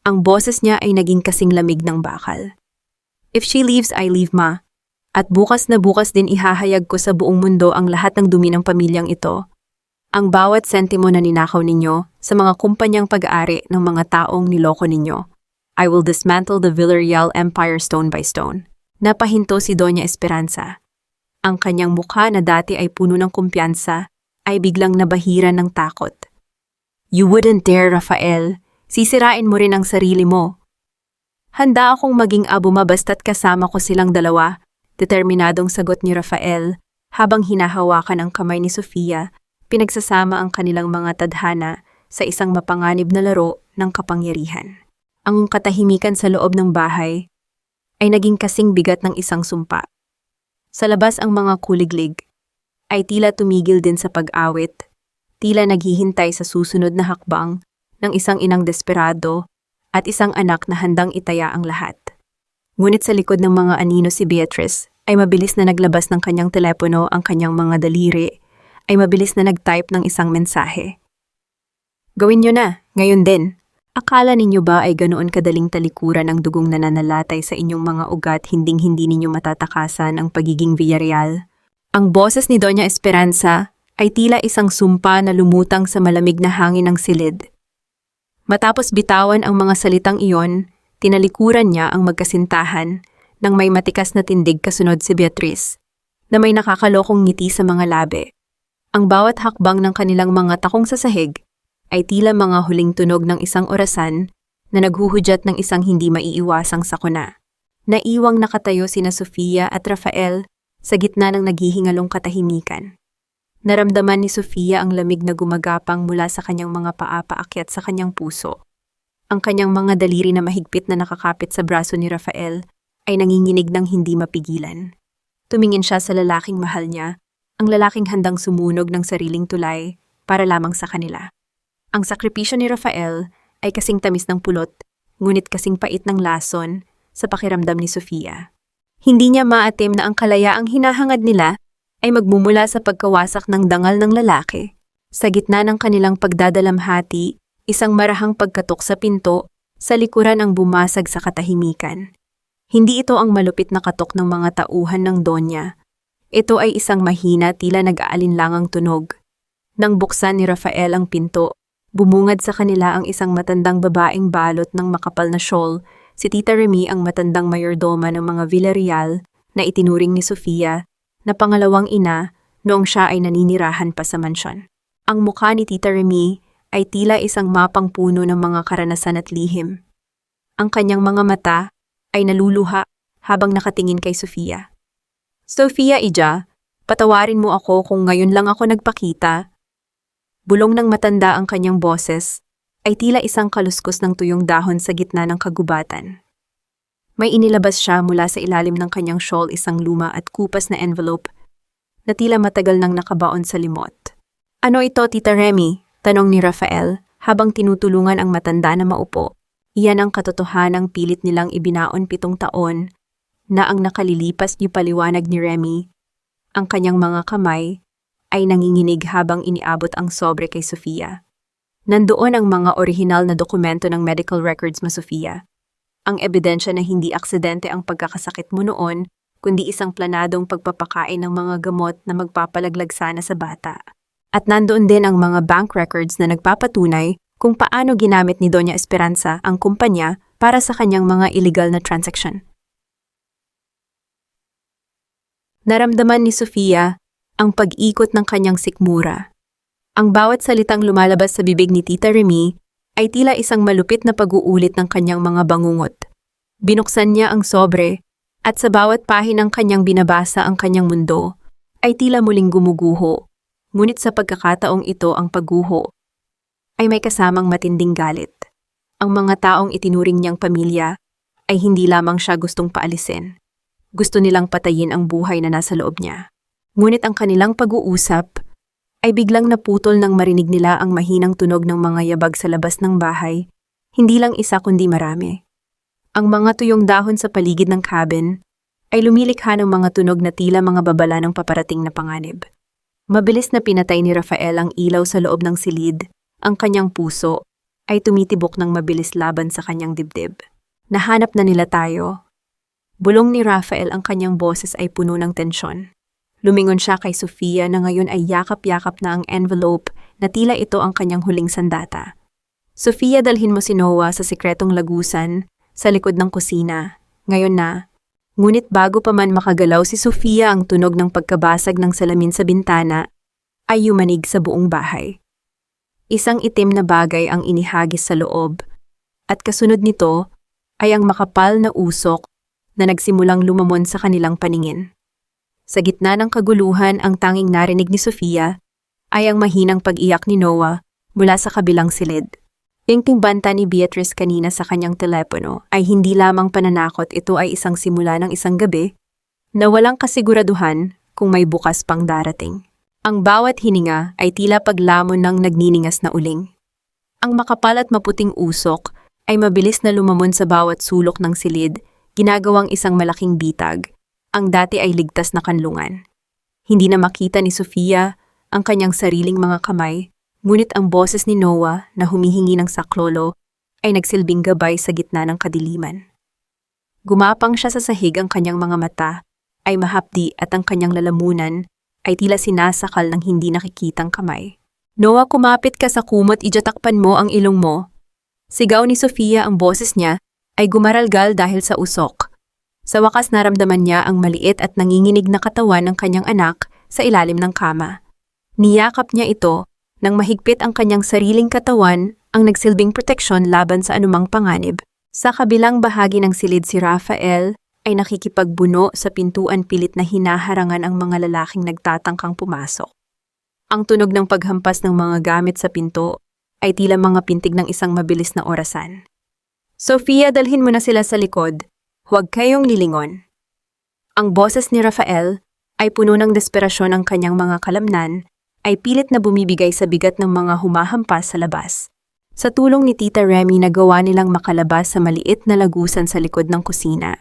Speaker 1: Ang boses niya ay naging kasing lamig ng bakal. If she leaves, I leave, ma. At bukas na bukas din ihahayag ko sa buong mundo ang lahat ng dumi ng pamilyang ito. Ang bawat sentimo na ninakaw ninyo sa mga kumpanyang pag-aari ng mga taong niloko ninyo. I will dismantle the Villarreal Empire stone by stone. Napahinto si Doña Esperanza. Ang kanyang mukha na dati ay puno ng kumpiyansa ay biglang nabahiran ng takot. You wouldn't dare, Rafael. Sisirain mo rin ang sarili mo. Handa akong maging abuma basta't kasama ko silang dalawa. Determinadong sagot ni Rafael habang hinahawakan ang kamay ni Sofia. Pinagsasama ang kanilang mga tadhana sa isang mapanganib na laro ng kapangyarihan. Ang katahimikan sa loob ng bahay ay naging kasing bigat ng isang sumpa. Sa labas ang mga kuliglig ay tila tumigil din sa pag-awit, tila naghihintay sa susunod na hakbang ng isang inang desperado at isang anak na handang itaya ang lahat. Ngunit sa likod ng mga anino si Beatrice ay mabilis na naglabas ng kanyang telepono. Ang kanyang mga daliri ay mabilis na nag-type ng isang mensahe. Gawin nyo na, ngayon din. Akala ninyo ba ay ganoon kadaling talikuran ang dugong nananalatay sa inyong mga ugat, hinding-hindi ninyo matatakasan ang pagiging Villarreal? Ang boses ni Doña Esperanza ay tila isang sumpa na lumutang sa malamig na hangin ng silid. Matapos bitawan ang mga salitang iyon, tinalikuran niya ang magkasintahan nang may matikas na tindig kasunod si Beatrice, na may nakakalokong ngiti sa mga labi. Ang bawat hakbang ng kanilang mga takong sa sahig ay tila mga huling tunog ng isang orasan na naghuhudyat ng isang hindi maiiwasang sakuna. Naiwang nakatayo sina Sofia at Rafael sa gitna ng naghihingalong katahimikan. Naramdaman ni Sofia ang lamig na gumagapang mula sa kanyang mga paa paakyat sa kanyang puso. Ang kanyang mga daliri na mahigpit na nakakapit sa braso ni Rafael ay nanginginig ng hindi mapigilan. Tumingin siya sa lalaking mahal niya, ang lalaking handang sumunog ng sariling tulay para lamang sa kanila. Ang sakripisyo ni Rafael ay kasing tamis ng pulot, ngunit kasing pait ng lason sa pakiramdam ni Sofia. Hindi niya maatim na ang kalayaang hinahangad nila ay magmumula sa pagkawasak ng dangal ng lalaki. Sa gitna ng kanilang pagdadalamhati, isang marahang pagkatok sa pinto, sa likuran ang bumasag sa katahimikan. Hindi ito ang malupit na katok ng mga tauhan ng Donya. Ito ay isang mahina, tila nag-aalinlangang tunog. Nang buksan ni Rafael ang pinto, bumungad sa kanila ang isang matandang babaeng balot ng makapal na shawl, si Tita Remy, ang matandang mayordoma ng mga Villarreal na itinuring ni Sofia na pangalawang ina noong siya ay naninirahan pa sa mansyon. Ang mukha ni Tita Remy ay tila isang mapang puno ng mga karanasan at lihim. Ang kanyang mga mata ay naluluha habang nakatingin kay Sofia. Sofia, Ija, patawarin mo ako kung ngayon lang ako nagpakita. Bulong ng matanda ang kanyang boses ay tila isang kaluskos ng tuyong dahon sa gitna ng kagubatan. May inilabas siya mula sa ilalim ng kanyang shawl, isang luma at kupas na envelope na tila matagal nang nakabaon sa limot. Ano ito, Tita Remy? Tanong ni Rafael habang tinutulungan ang matanda na maupo. Iyan ang katotohanang pilit nilang ibinaon 7 taon na ang nakalilipas ni paliwanag ni Remy. Ang kanyang mga kamay ay nanginginig habang iniabot ang sobre kay Sofia. Nandoon ang mga orihinal na dokumento ng medical records mo, Sofia. Ang ebidensya na hindi aksidente ang pagkakasakit mo noon, kundi isang planadong pagpapakain ng mga gamot na magpapalaglag sana sa bata. At nandoon din ang mga bank records na nagpapatunay kung paano ginamit ni Doña Esperanza ang kumpanya para sa kanyang mga illegal na transaction. Naramdaman ni Sofia ang pag-ikot ng kanyang sikmura. Ang bawat salitang lumalabas sa bibig ni Tita Remy ay tila isang malupit na pag-uulit ng kanyang mga bangungot. Binuksan niya ang sobre at sa bawat pahinang kanyang binabasa ang kanyang mundo ay tila muling gumuguho. Ngunit sa pagkakataong ito ang pagguho ay may kasamang matinding galit. Ang mga taong itinuring niyang pamilya ay hindi lamang siya gustong paalisin. Gusto nilang patayin ang buhay na nasa loob niya. Ngunit ang kanilang pag-uusap ay biglang naputol nang marinig nila ang mahinang tunog ng mga yabag sa labas ng bahay, hindi lang isa kundi marami. Ang mga tuyong dahon sa paligid ng cabin ay lumilikha ng mga tunog na tila mga babala ng paparating na panganib. Mabilis na pinatay ni Rafael ang ilaw sa loob ng silid, ang kanyang puso ay tumitibok ng mabilis laban sa kanyang dibdib. Nahanap na nila tayo. Bulong ni Rafael, ang kanyang boses ay puno ng tensyon. Lumingon siya kay Sofia na ngayon ay yakap-yakap na ang envelope na tila ito ang kanyang huling sandata. Sofia, dalhin mo si Noah sa sikretong lagusan sa likod ng kusina. Ngayon na. Ngunit bago pa man makagalaw si Sofia, ang tunog ng pagkabasag ng salamin sa bintana ay yumanig sa buong bahay. Isang itim na bagay ang inihagis sa loob at kasunod nito ay ang makapal na usok na nagsimulang lumamon sa kanilang paningin. Sa gitna ng kaguluhan, ang tanging narinig ni Sofia ay ang mahinang pag-iyak ni Noah mula sa kabilang silid. Yung timbanta ni Beatrice kanina sa kanyang telepono ay hindi lamang pananakot, ito ay isang simula ng isang gabi na walang kasiguraduhan kung may bukas pang darating. Ang bawat hininga ay tila paglamon ng nagniningas na uling. Ang makapal at maputing usok ay mabilis na lumamon sa bawat sulok ng silid, ginagawang isang malaking bitag. Ang dati ay ligtas na kanlungan. Hindi na makita ni Sofia ang kanyang sariling mga kamay, ngunit ang boses ni Noah na humihingi ng saklolo ay nagsilbing gabay sa gitna ng kadiliman. Gumapang siya sa sahig, ang kanyang mga mata ay mahapdi at ang kanyang lalamunan ay tila sinasakal ng hindi nakikitang kamay. Noah, kumapit ka sa kumot, ijatakpan mo ang ilong mo. Sigaw ni Sofia, ang boses niya ay gumaralgal dahil sa usok. Sa wakas naramdaman niya ang maliit at nanginginig na katawan ng kanyang anak sa ilalim ng kama. Niyakap niya ito nang mahigpit ang kanyang sariling katawan, ang nagsilbing proteksyon laban sa anumang panganib. Sa kabilang bahagi ng silid, si Rafael ay nakikipagbuno sa pintuan, pilit na hinaharangan ang mga lalaking nagtatangkang pumasok. Ang tunog ng paghampas ng mga gamit sa pinto ay tila mga pintig ng isang mabilis na orasan. Sofia, dalhin mo na sila sa likod. Huwag kayong lilingon. Ang boses ni Rafael ay puno ng desperasyon, ang kanyang mga kalamnan ay pilit na bumibigay sa bigat ng mga humahampas sa labas. Sa tulong ni Tita Remy, nagawa nilang makalabas sa maliit na lagusan sa likod ng kusina.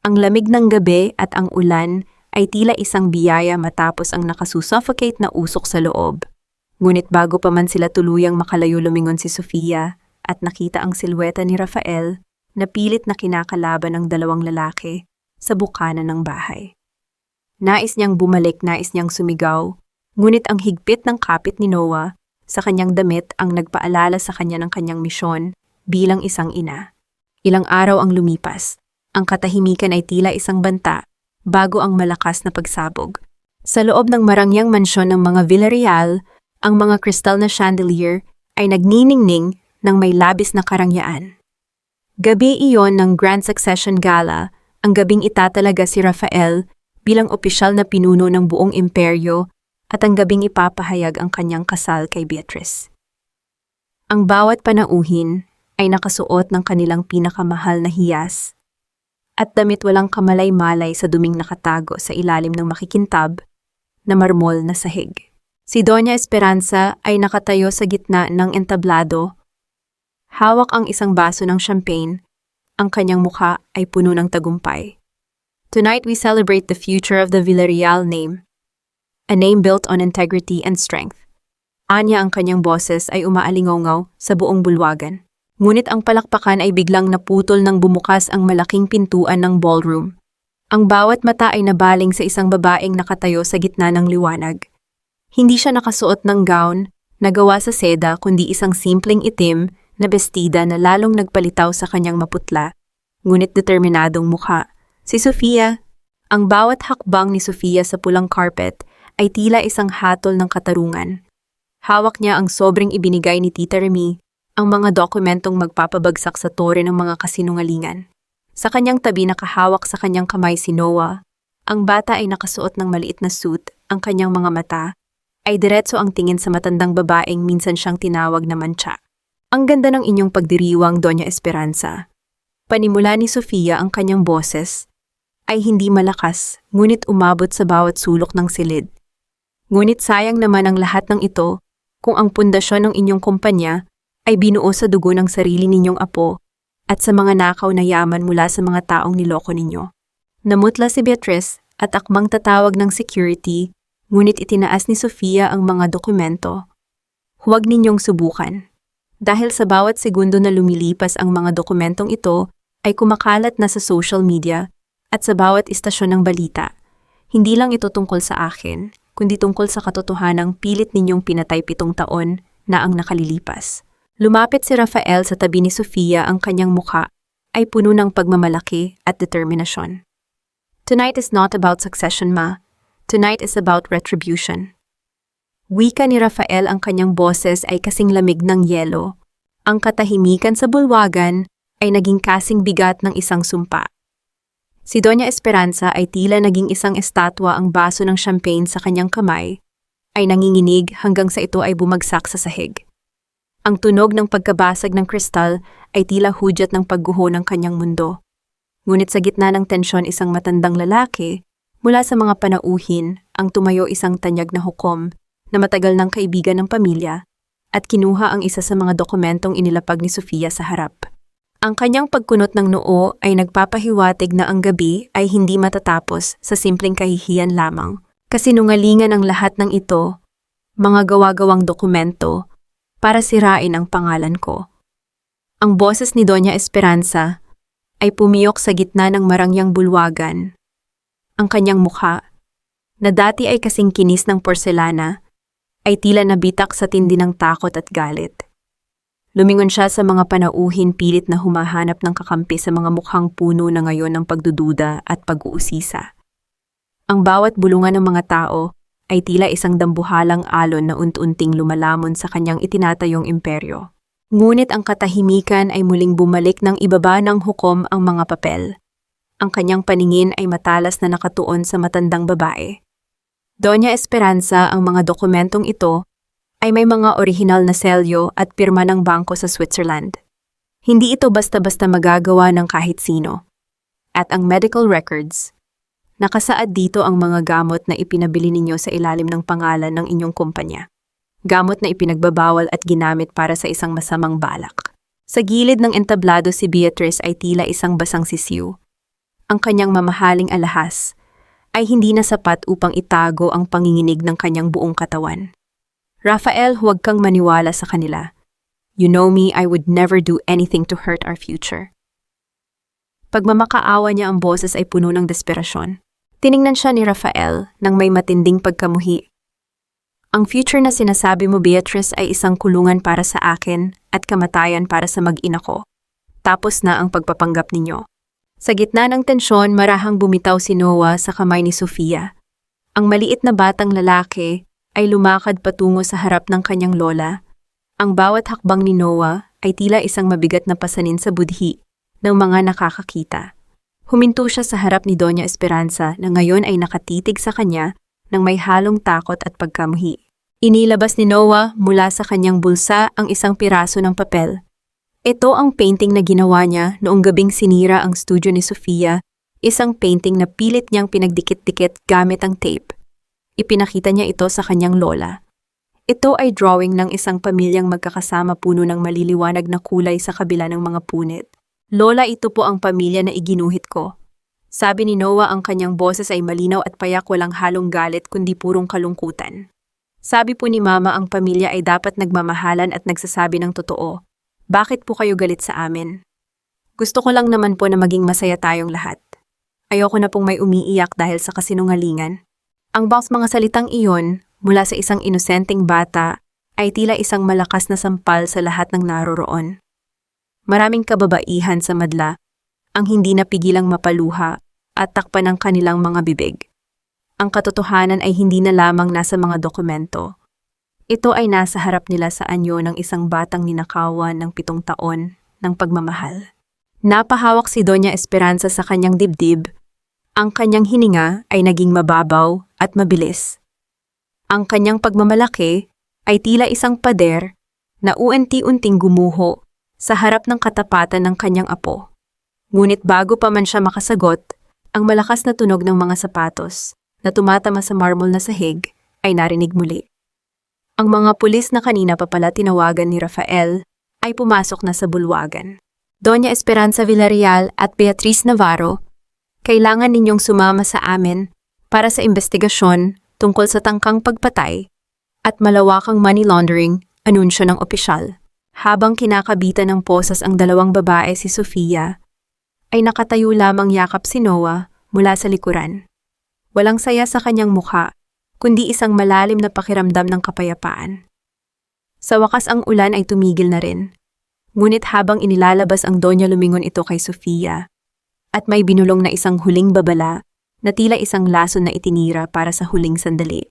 Speaker 1: Ang lamig ng gabi at ang ulan ay tila isang biyaya matapos ang nakasusuffocate na usok sa loob. Ngunit bago pa man sila tuluyang makalayo, lumingon si Sofia at nakita ang silweta ni Rafael na pilit na kinakalaban ng dalawang lalaki sa bukana ng bahay. Nais niyang bumalik, nais niyang sumigaw, ngunit ang higpit ng kapit ni Noah sa kanyang damit ang nagpaalala sa kanya ng kanyang misyon bilang isang ina. Ilang araw ang lumipas, ang katahimikan ay tila isang banta bago ang malakas na pagsabog. Sa loob ng marangyang mansyon ng mga Villarreal, ang mga kristal na chandelier ay nagniningning ng may labis na karangyaan. Gabi iyon ng Grand Succession Gala, ang gabing itatalaga si Rafael bilang opisyal na pinuno ng buong imperyo at ang gabing ipapahayag ang kanyang kasal kay Beatrice. Ang bawat panauhin ay nakasuot ng kanilang pinakamahal na hiyas at damit walang kamalay-malay sa duming nakatago sa ilalim ng makikintab na marmol na sahig. Si Doña Esperanza ay nakatayo sa gitna ng entablado. Hawak ang isang baso ng champagne, ang kanyang mukha ay puno ng tagumpay. Tonight we celebrate the future of the Villarreal name, a name built on integrity and strength. Anya, ang kanyang boses ay umaalingaw sa buong bulwagan. Ngunit ang palakpakan ay biglang naputol nang bumukas ang malaking pintuan ng ballroom. Ang bawat mata ay nabaling sa isang babaeng nakatayo sa gitna ng liwanag. Hindi siya nakasuot ng gown na gawa sa seda kundi isang simpleng itim na bestida na lalong nagpalitaw sa kanyang maputla, ngunit determinadong mukha. Si Sofia. Ang bawat hakbang ni Sofia sa pulang carpet ay tila isang hatol ng katarungan. Hawak niya ang sobrang ibinigay ni Tita Remy, ang mga dokumentong magpapabagsak sa tore ng mga kasinungalingan. Sa kanyang tabi nakahawak sa kanyang kamay si Noah. Ang bata ay nakasuot ng maliit na suit, ang kanyang mga mata ay diretso ang tingin sa matandang babaeng minsan siyang tinawag na Mancha. Ang ganda ng inyong pagdiriwang, Doña Esperanza. Panimula ni Sofia ang kanyang boses ay hindi malakas, ngunit umabot sa bawat sulok ng silid. Ngunit sayang naman ang lahat ng ito kung ang pundasyon ng inyong kumpanya ay binuo sa dugo ng sarili ninyong apo at sa mga nakaw na yaman mula sa mga taong niloko ninyo. Namutla si Beatrice at akmang tatawag ng security, ngunit itinaas ni Sofia ang mga dokumento. Huwag ninyong subukan. Dahil sa bawat segundo na lumilipas ang mga dokumentong ito ay kumakalat na sa social media at sa bawat istasyon ng balita. Hindi lang ito tungkol sa akin, kundi tungkol sa katotohanang pilit ninyong pinatay 7 taon na ang nakalilipas. Lumapit si Rafael sa tabi ni Sofia, ang kanyang mukha ay puno ng pagmamalaki at determinasyon. Tonight is not about succession, Ma. Tonight is about retribution. Wika ni Rafael, ang kanyang boses ay kasing lamig ng yelo. Ang katahimikan sa bulwagan ay naging kasing bigat ng isang sumpa. Si Doña Esperanza ay tila naging isang estatwa, ang baso ng champagne sa kanyang kamay ay nanginginig hanggang sa ito ay bumagsak sa sahig. Ang tunog ng pagkabasag ng kristal ay tila hudyat ng pagguho ng kanyang mundo. Ngunit sa gitna ng tensyon, isang matandang lalaki mula sa mga panauhin ang tumayo, isang tanyag na hukom na matagal ng kaibigan ng pamilya, at kinuha ang isa sa mga dokumentong inilapag ni Sofia sa harap. Ang kanyang pagkunot ng noo ay nagpapahiwatig na ang gabi ay hindi matatapos sa simpleng kahihiyan lamang. Kasinungalingan ang lahat ng ito, mga gawa-gawang dokumento, para sirain ang pangalan ko. Ang boses ni Doña Esperanza ay pumiyok sa gitna ng marangyang bulwagan. Ang kanyang mukha, na dati ay kasing kinis ng porselana, ay tila nabitak sa tindi ng takot at galit. Lumingon siya sa mga panauhin, pilit na humahanap ng kakampi sa mga mukhang puno na ngayon ng pagdududa at pag-uusisa. Ang bawat bulungan ng mga tao ay tila isang dambuhalang alon na unti-unting lumalamon sa kanyang itinatayong imperyo. Ngunit ang katahimikan ay muling bumalik nang ibaba ng hukom ang mga papel. Ang kanyang paningin ay matalas na nakatuon sa matandang babae. Doña Esperanza, ang mga dokumentong ito ay may mga orihinal na selyo at pirma ng bangko sa Switzerland. Hindi ito basta-basta magagawa ng kahit sino. At ang medical records, nakasaad dito ang mga gamot na ipinabili ninyo sa ilalim ng pangalan ng inyong kumpanya. Gamot na ipinagbabawal at ginamit para sa isang masamang balak. Sa gilid ng entablado, si Beatrice ay tila isang basang sisiw. Ang kanyang mamahaling alahas ay hindi na sapat upang itago ang panginginig ng kanyang buong katawan. Rafael, huwag kang maniwala sa kanila. You know me, I would never do anything to hurt our future. Pagmamakaawa niya, ang boses ay puno ng desperasyon. Tiningnan siya ni Rafael nang may matinding pagkamuhi. Ang future na sinasabi mo, Beatrice, ay isang kulungan para sa akin at kamatayan para sa mag-ina ko. Tapos na ang pagpapanggap ninyo. Sa gitna ng tensyon, marahang bumitaw si Noah sa kamay ni Sofia. Ang maliit na batang lalaki ay lumakad patungo sa harap ng kanyang lola. Ang bawat hakbang ni Noah ay tila isang mabigat na pasanin sa budhi ng mga nakakakita. Huminto siya sa harap ni Doña Esperanza na ngayon ay nakatitig sa kanya ng may halong takot at pagkamuhi. Inilabas ni Noah mula sa kanyang bulsa ang isang piraso ng papel. Ito ang painting na ginawa niya noong gabing sinira ang studio ni Sofia, isang painting na pilit niyang pinagdikit-dikit gamit ang tape. Ipinakita niya ito sa kanyang lola. Ito ay drawing ng isang pamilyang magkakasama, puno ng maliliwanag na kulay sa kabila ng mga punit. Lola, ito po ang pamilya na iginuhit ko. Sabi ni Noah, ang kanyang boses ay malinaw at payak, walang halong galit kundi purong kalungkutan. Sabi po ni Mama, ang pamilya ay dapat nagmamahalan at nagsasabi ng totoo. Bakit po kayo galit sa amin? Gusto ko lang naman po na maging masaya tayong lahat. Ayoko na pong may umiiyak dahil sa kasinungalingan. Ang mga salitang iyon, mula sa isang inosenteng bata, ay tila isang malakas na sampal sa lahat ng naroroon. Maraming kababaihan sa madla, ang hindi napigilang mapaluha at takpan ng kanilang mga bibig. Ang katotohanan ay hindi na lamang nasa mga dokumento. Ito ay nasa harap nila sa anyo ng isang batang ninakawan ng 7 taon ng pagmamahal. Napahawak si Doña Esperanza sa kanyang dibdib. Ang kanyang hininga ay naging mababaw at mabilis. Ang kanyang pagmamalaki ay tila isang pader na unti-unting gumuho sa harap ng katapatan ng kanyang apo. Ngunit bago pa man siya makasagot, ang malakas na tunog ng mga sapatos na tumatama sa marmol na sahig ay narinig muli. Ang mga pulis na kanina pa pala tinawagan ni Rafael ay pumasok na sa bulwagan. Doña Esperanza Villarreal at Beatriz Navarro, kailangan ninyong sumama sa amin para sa investigasyon tungkol sa tangkang pagpatay at malawakang money laundering, anunsyo ng opisyal. Habang kinakabitan ng posas ang 2 babae si Sofia, ay nakatayo lamang yakap si Noah mula sa likuran. Walang saya sa kanyang mukha, kundi isang malalim na pakiramdam ng kapayapaan. Sa wakas ang ulan ay tumigil na rin. Ngunit habang inilalabas ang Donya lumingon ito kay Sofia, at may binulong na isang huling babala na tila isang lason na itinira para sa huling sandali.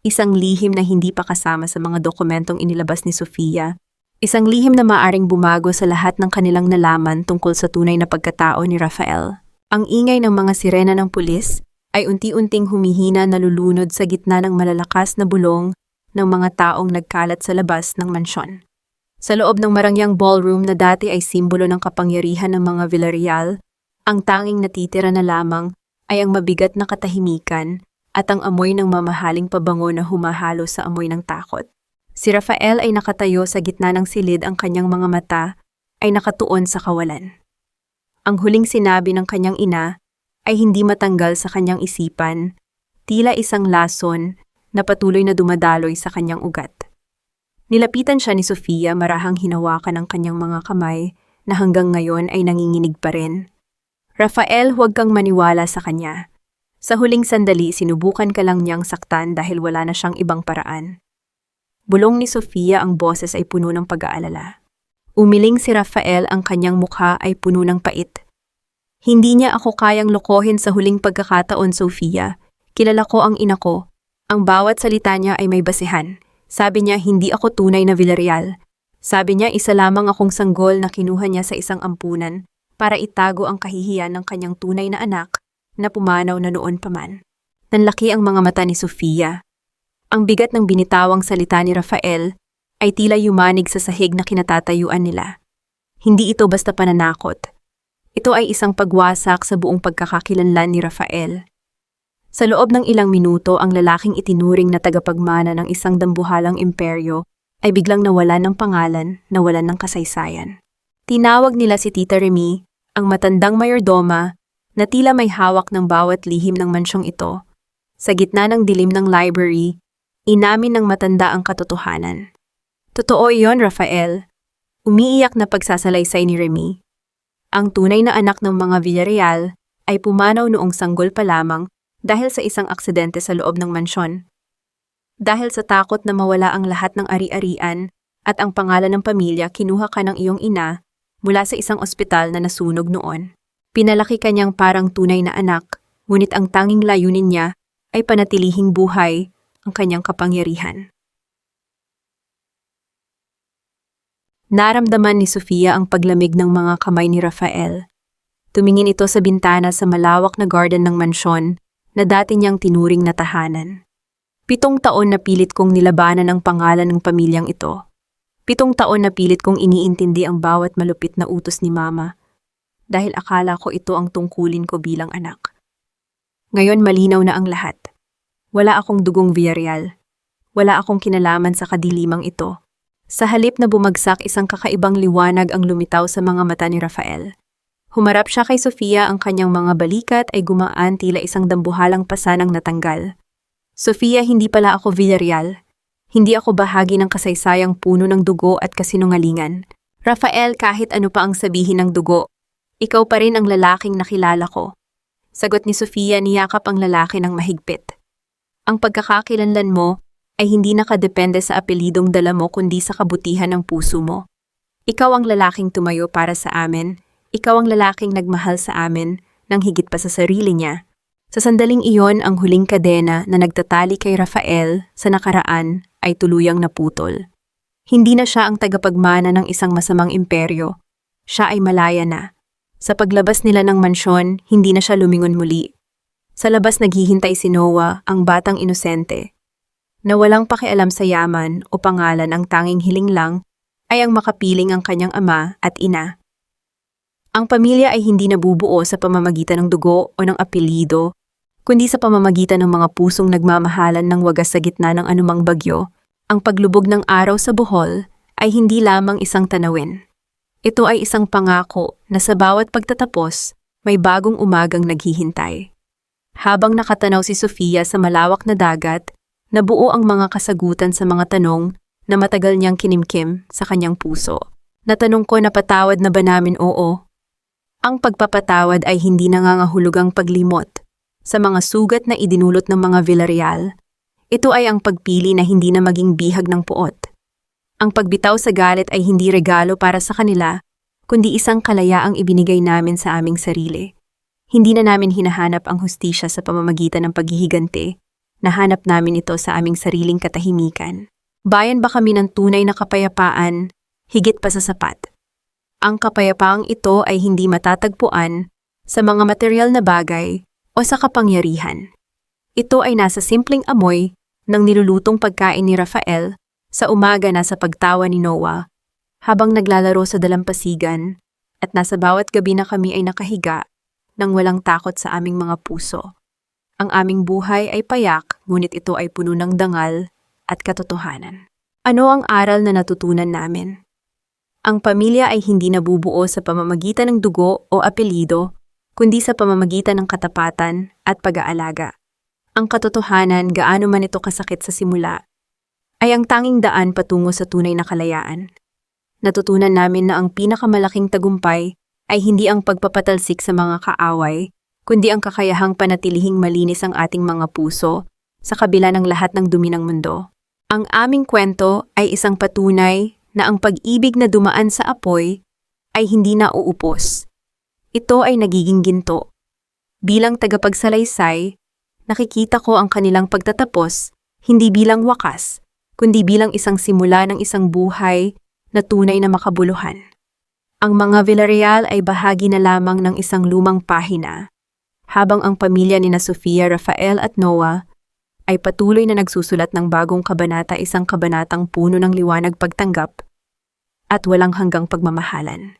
Speaker 1: Isang lihim na hindi pa kasama sa mga dokumentong inilabas ni Sofia, isang lihim na maaring bumago sa lahat ng kanilang nalaman tungkol sa tunay na pagkatao ni Rafael. Ang ingay ng mga sirena ng pulis ay unti-unting humihina na lulunod sa gitna ng malalakas na bulong ng mga taong nagkalat sa labas ng mansyon. Sa loob ng marangyang ballroom na dati ay simbolo ng kapangyarihan ng mga Villarreal, ang tanging natitira na lamang ay ang mabigat na katahimikan at ang amoy ng mamahaling pabango na humahalo sa amoy ng takot. Si Rafael ay nakatayo sa gitna ng silid, ang kanyang mga mata ay nakatuon sa kawalan. Ang huling sinabi ng kanyang ina ay hindi matanggal sa kanyang isipan, tila isang lason na patuloy na dumadaloy sa kanyang ugat. Nilapitan siya ni Sofia, marahang hinawakan ang kanyang mga kamay na hanggang ngayon ay nanginginig pa rin. Rafael, huwag kang maniwala sa kanya. Sa huling sandali, sinubukan ka lang niyang saktan dahil wala na siyang ibang paraan. Bulong ni Sofia, ang boses ay puno ng pag-aalala. Umiling si Rafael, ang kanyang mukha ay puno ng pait. Hindi niya ako kayang lokohin sa huling pagkakataon, Sofia. Kilala ko ang ina ko. Ang bawat salita niya ay may basihan. Sabi niya hindi ako tunay na Villarreal. Sabi niya isa lamang akong sanggol na kinuha niya sa isang ampunan para itago ang kahihiyan ng kanyang tunay na anak na pumanaw na noon pa man. Nanlaki ang mga mata ni Sofia. Ang bigat ng binitawang salita ni Rafael ay tila yumanig sa sahig na kinatatayuan nila. Hindi ito basta pananakot. Ito ay isang pagwasak sa buong pagkakakilanlan ni Rafael. Sa loob ng ilang minuto, ang lalaking itinuring na tagapagmana ng isang dambuhalang imperyo ay biglang nawalan ng pangalan, nawalan ng kasaysayan. Tinawag nila si Tita Remy, ang matandang mayordoma, na tila may hawak ng bawat lihim ng mansyong ito. Sa gitna ng dilim ng library, inamin ng matanda ang katotohanan. Totoo iyon, Rafael. Umiiyak na pagsasalaysay ni Remy. Ang tunay na anak ng mga Villarreal ay pumanaw noong sanggol pa lamang dahil sa isang aksidente sa loob ng mansyon. Dahil sa takot na mawala ang lahat ng ari-arian at ang pangalan ng pamilya, kinuha ka ng iyong ina mula sa isang ospital na nasunog noon. Pinalaki ka niyang parang tunay na anak, ngunit ang tanging layunin niya ay panatilihing buhay ang kanyang kapangyarihan. Naramdaman ni Sofia ang paglamig ng mga kamay ni Rafael. Tumingin ito sa bintana sa malawak na garden ng mansyon na dati niyang tinuring na tahanan. 7 taon na pilit kong nilabanan ang pangalan ng pamilyang ito. 7 taon na pilit kong iniintindi ang bawat malupit na utos ni Mama, dahil akala ko ito ang tungkulin ko bilang anak. Ngayon malinaw na ang lahat. Wala akong dugong Villarreal. Wala akong kinalaman sa kadilimang ito. Sa halip na bumagsak, isang kakaibang liwanag ang lumitaw sa mga mata ni Rafael. Humarap siya kay Sofia, ang kanyang mga balikat ay gumaan tila isang dambuhalang pasanang natanggal. Sofia, hindi pala ako Villarreal. Hindi ako bahagi ng kasaysayang puno ng dugo at kasinungalingan. Rafael, kahit ano pa ang sabihin ng dugo, ikaw pa rin ang lalaking nakilala ko. Sagot ni Sofia, niyakap ang lalaki ng mahigpit. Ang pagkakakilanlan mo ay hindi nakadepende sa apelidong dala mo kundi sa kabutihan ng puso mo. Ikaw ang lalaking tumayo para sa amin, ikaw ang lalaking nagmahal sa amin nang higit pa sa sarili niya. Sa sandaling iyon, ang huling kadena na nagtatali kay Rafael sa nakaraan ay tuluyang naputol. Hindi na siya ang tagapagmana ng isang masamang imperyo. Siya ay malaya na. Sa paglabas nila ng mansyon, hindi na siya lumingon muli. Sa labas naghihintay si Noah, ang batang inosente, na walang pakialam sa yaman o pangalan. Ang tanging hiling lang ay ang makapiling ang kanyang ama at ina. Ang pamilya ay hindi nabubuo sa pamamagitan ng dugo o ng apelyido, kundi sa pamamagitan ng mga pusong nagmamahalan ng wagas sa gitna ng anumang bagyo. Ang paglubog ng araw sa Bohol ay hindi lamang isang tanawin. Ito ay isang pangako na sa bawat pagtatapos, may bagong umagang naghihintay. Habang nakatanaw si Sofia sa malawak na dagat, nabuo ang mga kasagutan sa mga tanong na matagal niyang kinimkim sa kanyang puso. Natanong ko, napatawad na ba namin? Oo. Ang pagpapatawad ay hindi nangangahulugang paglimot sa mga sugat na idinulot ng mga Villarreal. Ito ay ang pagpili na hindi na maging bihag ng puot. Ang pagbitaw sa galit ay hindi regalo para sa kanila, kundi isang kalayaang ibinigay namin sa aming sarili. Hindi na namin hinahanap ang hustisya sa pamamagitan ng paghihiganti, nahanap namin ito sa aming sariling katahimikan. Bayan ba kami ng tunay na kapayapaan, higit pa sa sapat? Ang kapayapaang ito ay hindi matatagpuan sa mga material na bagay o sa kapangyarihan. Ito ay nasa simpleng amoy ng nilulutong pagkain ni Rafael sa umaga na sa pagtawa ni Noah, habang naglalaro sa dalampasigan, at nasa bawat gabi na kami ay nakahiga nang walang takot sa aming mga puso. Ang aming buhay ay payak, ngunit ito ay puno ng dangal at katotohanan. Ano ang aral na natutunan namin? Ang pamilya ay hindi nabubuo sa pamamagitan ng dugo o apelyido, kundi sa pamamagitan ng katapatan at pag-aalaga. Ang katotohanan, gaano man ito kasakit sa simula, ay ang tanging daan patungo sa tunay na kalayaan. Natutunan namin na ang pinakamalaking tagumpay ay hindi ang pagpapatalsik sa mga kaaway, kundi ang kakayahang panatilihing malinis ang ating mga puso sa kabila ng lahat ng dumi ng mundo. Ang aming kwento ay isang patunay na ang pag-ibig na dumaan sa apoy ay hindi na uupos. Ito ay nagiging ginto. Bilang tagapagsalaysay, nakikita ko ang kanilang pagtatapos hindi bilang wakas, kundi bilang isang simula ng isang buhay na tunay na makabuluhan. Ang mga Villarreal ay bahagi na lamang ng isang lumang pahina, habang ang pamilya ni Sofia, Rafael at Noah ay patuloy na nagsusulat ng bagong kabanata, isang kabanatang puno ng liwanag, pagtanggap at walang hanggang pagmamahalan.